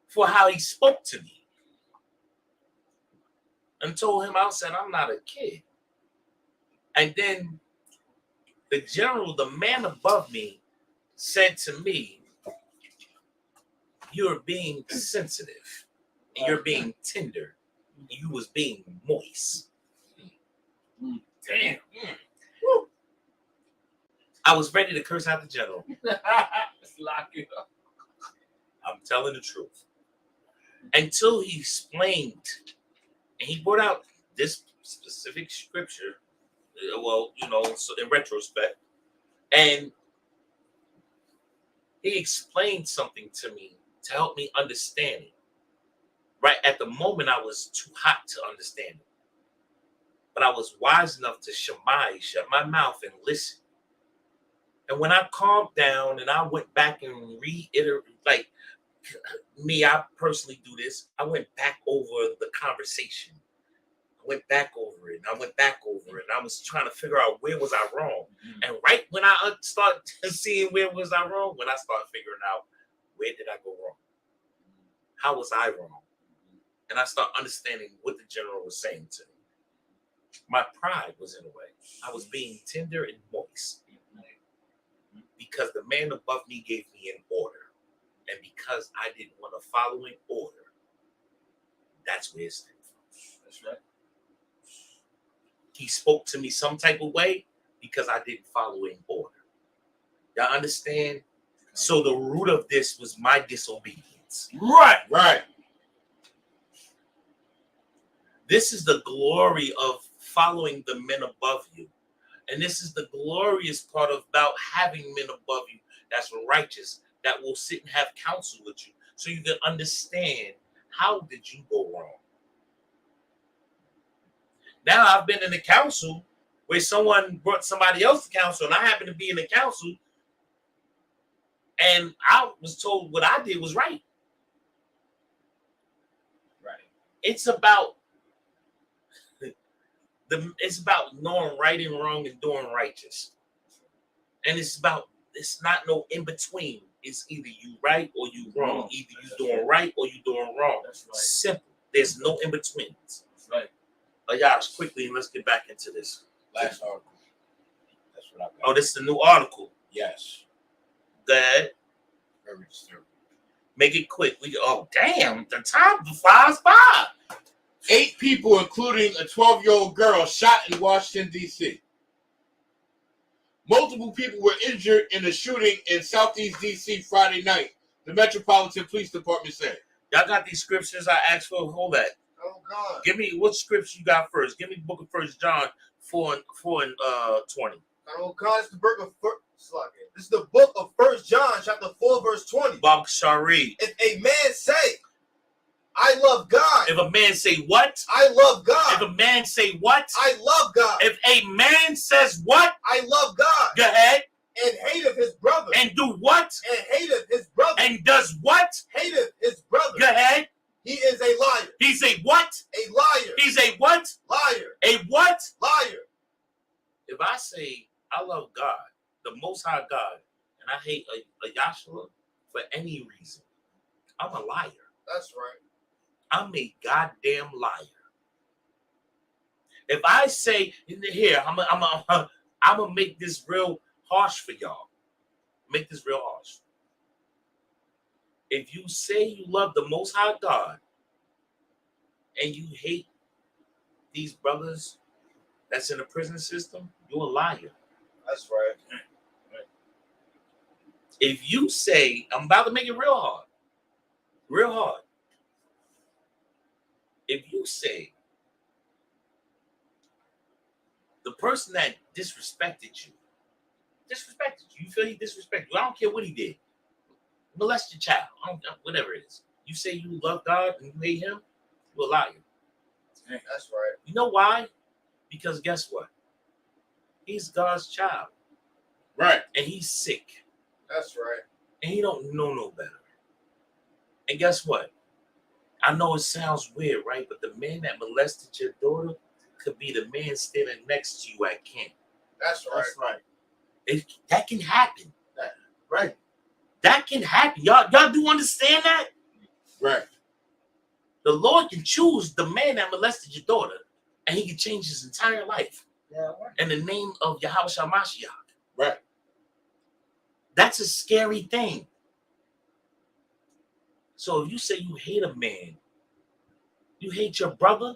for how he spoke to me. And told him, I said, I'm not a kid. And then the general, the man above me, said to me, you're being sensitive. And you're being tender. You was being moist. Damn. Woo. I was ready to curse out the general. Lock it up. I'm telling the truth. Until he explained, and he brought out this specific scripture, so in retrospect, and he explained something to me to help me understand it. Right at the moment, I was too hot to understand it. But I was wise enough to shut my mouth and listen. And when I calmed down and I went back and reiterate, like me, I personally do this. I went back over the conversation. I went back over it and I went back over it. And I was trying to figure out where was I wrong. Mm-hmm. And right when I start seeing where was I wrong, when I start figuring out where did I go wrong? How was I wrong? And I start understanding what the general was saying to me. My pride was in the way. I was being tender and moist. Because the man above me gave me an order. And because I didn't want to follow an order, that's where it stemmed from. That's right. He spoke to me some type of way because I didn't follow an order. Y'all understand? So the root of this was my disobedience. Right. This is the glory of following the men above you. And this is the glorious part about having men above you that's righteous, that will sit and have counsel with you so you can understand how did you go wrong. Now I've been in the council where someone brought somebody else to counsel and I happen to be in the council and I was told what I did was right. Right. It's about knowing right and wrong and doing righteous. And it's not no in between. It's either you right or you wrong. Either you doing right or you doing wrong. That's right. Simple. There's no in betweens. That's right. But y'all, quickly, let's get back into this. Last article. That's what I got. Oh, this is the new article. Yes. Go ahead. Very disturbing. Make it quick. Damn, the time flies by. 8 people, including a 12-year-old girl, shot in Washington, D.C. Multiple people were injured in a shooting in Southeast D.C. Friday night, the Metropolitan Police Department said. Y'all got these scriptures I asked for? Hold that. Oh, God. Give me what scripture you got first. Give me the book of 1 John 4 and 20. Oh, God, this is the book of 1 John, chapter 4, verse 20. Bob Shari. If a man say, I love God. If a man say what? I love God. If a man say what? I love God. If a man says what? I love God. Go ahead. And hateth his brother. And do what? And hateth his brother. And does what? Hateth his brother. Go ahead. He is a liar. He's a what? A liar. He's a what? Liar. A what? Liar. If I say I love God, the Most High God, and I hate a Yahshua for any reason, I'm a liar. That's right. I'm a goddamn liar. If I say here, I'm gonna make this real harsh for y'all. Make this real harsh. If you say you love the Most High God and you hate these brothers that's in the prison system, you're a liar. That's right. If you say, I'm about to make it real hard. Real hard. If you say the person that disrespected you, you feel he disrespected you, I don't care what he did. Molest your child, whatever it is. You say you love God and you hate him, you're a liar. That's right. You know why? Because guess what? He's God's child. Right. And he's sick. That's right. And he don't know no better. And guess what? I know it sounds weird, right? But the man that molested your daughter could be the man standing next to you at camp. That's right. That's right. That can happen. Right. That can happen. Y'all do understand that? Right. The Lord can choose the man that molested your daughter, and he can change his entire life. Yeah, right. In the name of Yahweh Mashiach. Right. That's a scary thing. So if you say you hate a man, you hate your brother,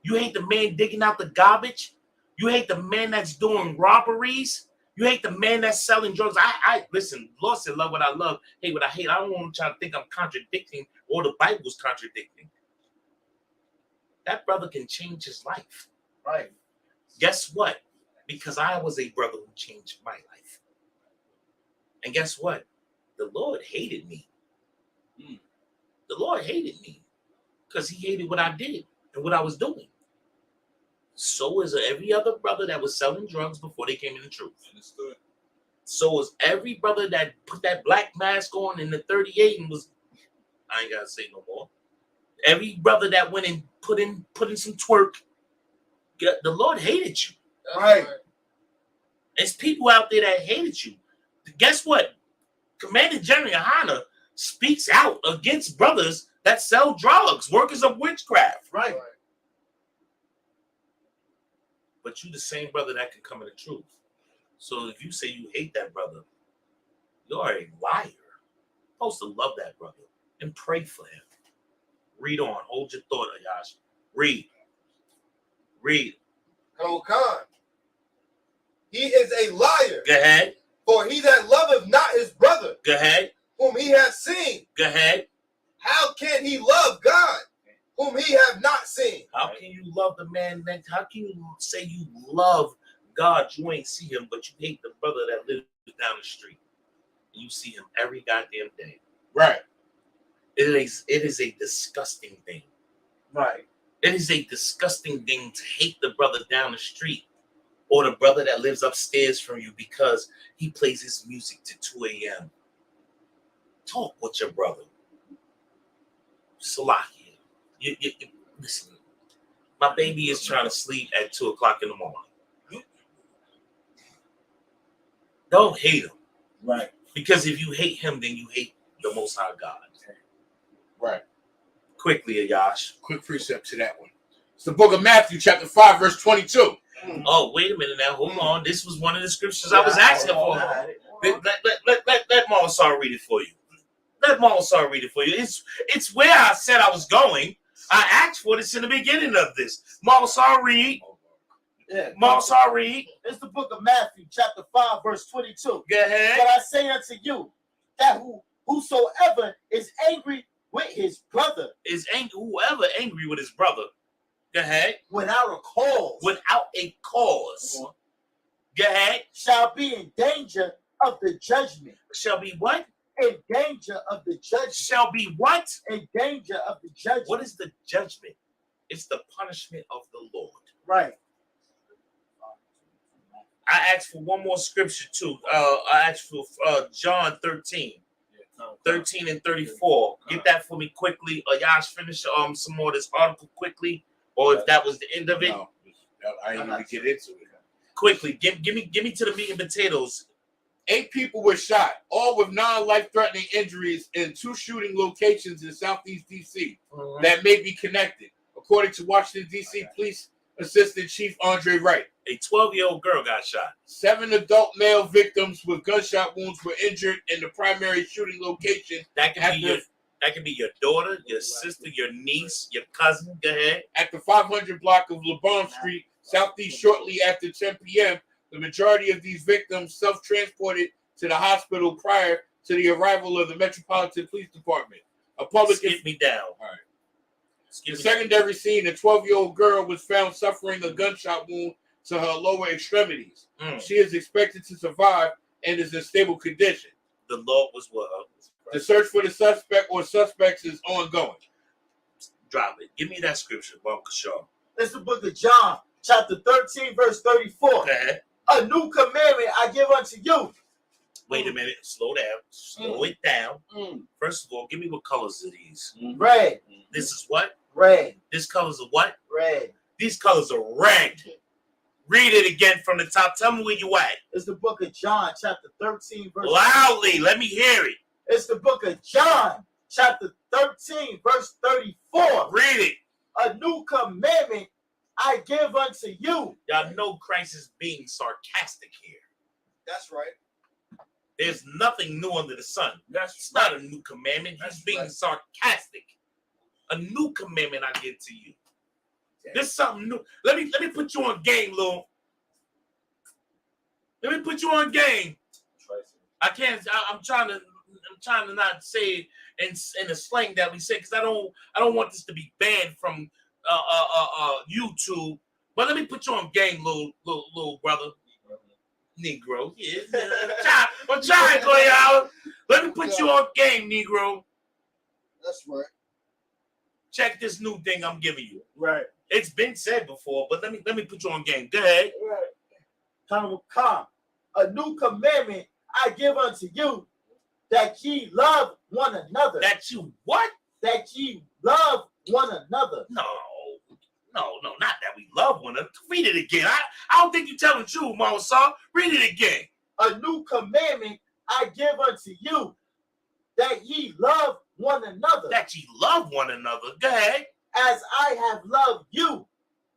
you hate the man digging out the garbage, you hate the man that's doing robberies, you hate the man that's selling drugs. I listen, Lord said love what I love, hate what I hate. I don't want to try to think I'm contradicting or the Bible's contradicting. That brother can change his life. Right. Guess what? Because I was a brother who changed my life. And guess what? The Lord hated me. The Lord hated me because he hated what I did and what I was doing. So is every other brother that was selling drugs before they came in the truth. Understood. So is every brother that put that black mask on in the 38 and was, I ain't gotta say no more. Every brother that went and put in some twerk, the Lord hated you. That's Right. There's people out there that hated you. Guess what? Commander General YAHANNA speaks out against brothers that sell drugs, workers of witchcraft. Right. But you the same brother that can come in the truth. So if you say you hate that brother, you're a liar. You're supposed to love that brother and pray for him. Read on. Hold your thought, Ayash. Read. Come on. He is a liar. Go ahead. For he that loveth not his brother, Go ahead. whom he hath seen, Go ahead. how can he love God, whom he have not seen? How can you love the man next? How can you say you love God? You ain't see him, but you hate the brother that lives down the street. And you see him every goddamn day. Right. It is a disgusting thing. Right. It is a disgusting thing to hate the brother down the street or the brother that lives upstairs from you because he plays his music to 2 a.m. Talk with your brother. Salakia. You listen. My baby is trying to sleep at 2 o'clock in the morning. Don't hate him. Right. Because if you hate him, then you hate the Most High God. Right. Quickly, Ayash. Quick precept to that one. It's the book of Matthew, chapter 5, verse 22. Oh, wait a minute now. Hold on. This was one of the scriptures I was asking for. Let Malasar read it for you. Let Malasar read it for you. It's where I said I was going. I asked for this in the beginning of this. Malasar read. Yeah. Malasar read. It's the book of Matthew, chapter 5, verse 22. Go ahead. But I say unto you that whosoever is angry with his brother Whoever angry with his brother. Go ahead. without a cause, Without a cause. Go ahead. shall be in danger of the judgment. Shall be what? In danger of the judgment. Shall be what? In danger of the judgment. What is the judgment? It's the punishment of the Lord. Right. I asked for one more scripture too. I asked for John 13 and 34. Get that for me quickly. Yash, finish some more of this article quickly, or if that was the end of it. No, I ain't gonna get into it. Quickly, give me to the meat and potatoes. 8 people were shot, all with non-life-threatening injuries in 2 shooting locations in Southeast D.C. that may be connected, according to Washington, D.C. Police Assistant Chief Andre Wright. A 12-year-old girl got shot. 7 adult male victims with gunshot wounds were injured in the primary shooting location. That can be your daughter, your sister, your niece, your cousin. Go ahead. At the 500 block of LeBron Street, Southeast, shortly after 10 p.m. The majority of these victims self-transported to the hospital prior to the arrival of the Metropolitan Police Department. A public Skip me down. All right. The secondary scene, a 12-year-old girl was found suffering a gunshot wound to her lower extremities. She is expected to survive and is in stable condition. The Lord was with her. The search for the suspect or suspects is ongoing. Drop it. Give me that scripture, Uncle Shaw. It's the book of John, chapter 13, verse 34. Go ahead. A new commandment I give unto you. Wait a minute. Slow down. Slow it down. First of all, give me what colors are these. Red. This is what? Red. This colors are what? Red. These colors are red. Read it again from the top. Tell me where you at. It's the book of John, chapter 13, verse Loudly. Let me hear it. It's the book of John, chapter 13, verse 34. Read it. A new commandment I give unto you. Y'all know Christ is being sarcastic here. That's right. There's nothing new under the sun. It's not a new commandment. He's being sarcastic. A new commandment I give to you. This is something new. Let me put you on game, Lil. Let me put you on game. I can't. I'm trying to not say it in the slang that we say, because I don't want this to be banned from YouTube. But let me put you on game, little brother. Negro. Yeah. I'm trying to go out. Let me put you on game, Negro. That's right. Check this new thing I'm giving you. Right. It's been said before, but let me put you on game. Go ahead. Come. A new commandment I give unto you, that ye love one another. That you what? That ye love one another. No, not that we love one another. Read it again. I don't think you're telling the truth, Mama. Read it again. A new commandment I give unto you, that ye love one another. That ye love one another. Go ahead. As I have loved you.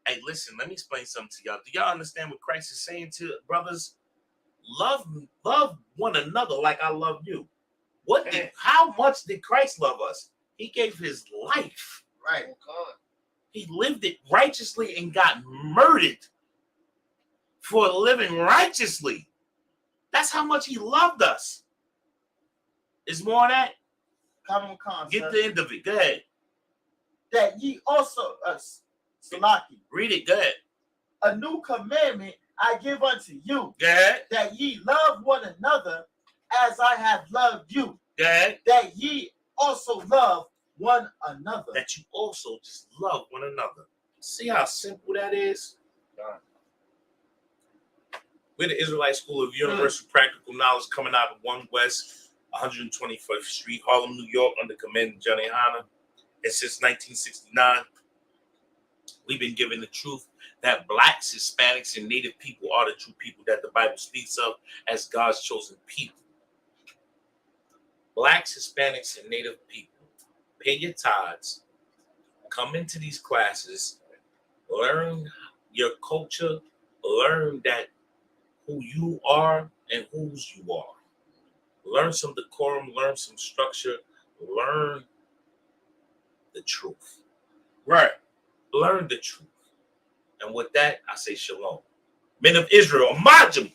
Hey, listen, let me explain something to y'all. Do y'all understand what Christ is saying to brothers? Love one another like I love you. How much did Christ love us? He gave his life. Right. He lived it righteously and got murdered for living righteously. That's how much he loved us. Is more on that? Come, Get the end of it. Go ahead. That ye also, Salaki. Read it. Go ahead. A new commandment I give unto you. Go ahead. That ye love one another as I have loved you. Go ahead. That ye also love one another. That you also just love one another. See how simple that is? We're the Israelite School of Universal Practical Knowledge, coming out of 1 West 125th Street, Harlem, New York, under command of Johnny Hanna. And since 1969, we've been given the truth that blacks, Hispanics, and Native people are the true people that the Bible speaks of as God's chosen people. Blacks, Hispanics, and Native people, pay your tithes, come into these classes, learn your culture, learn that who you are and whose you are. Learn some decorum, learn some structure, learn the truth. Right. Learn the truth. And with that, I say shalom. Men of Israel, Majim.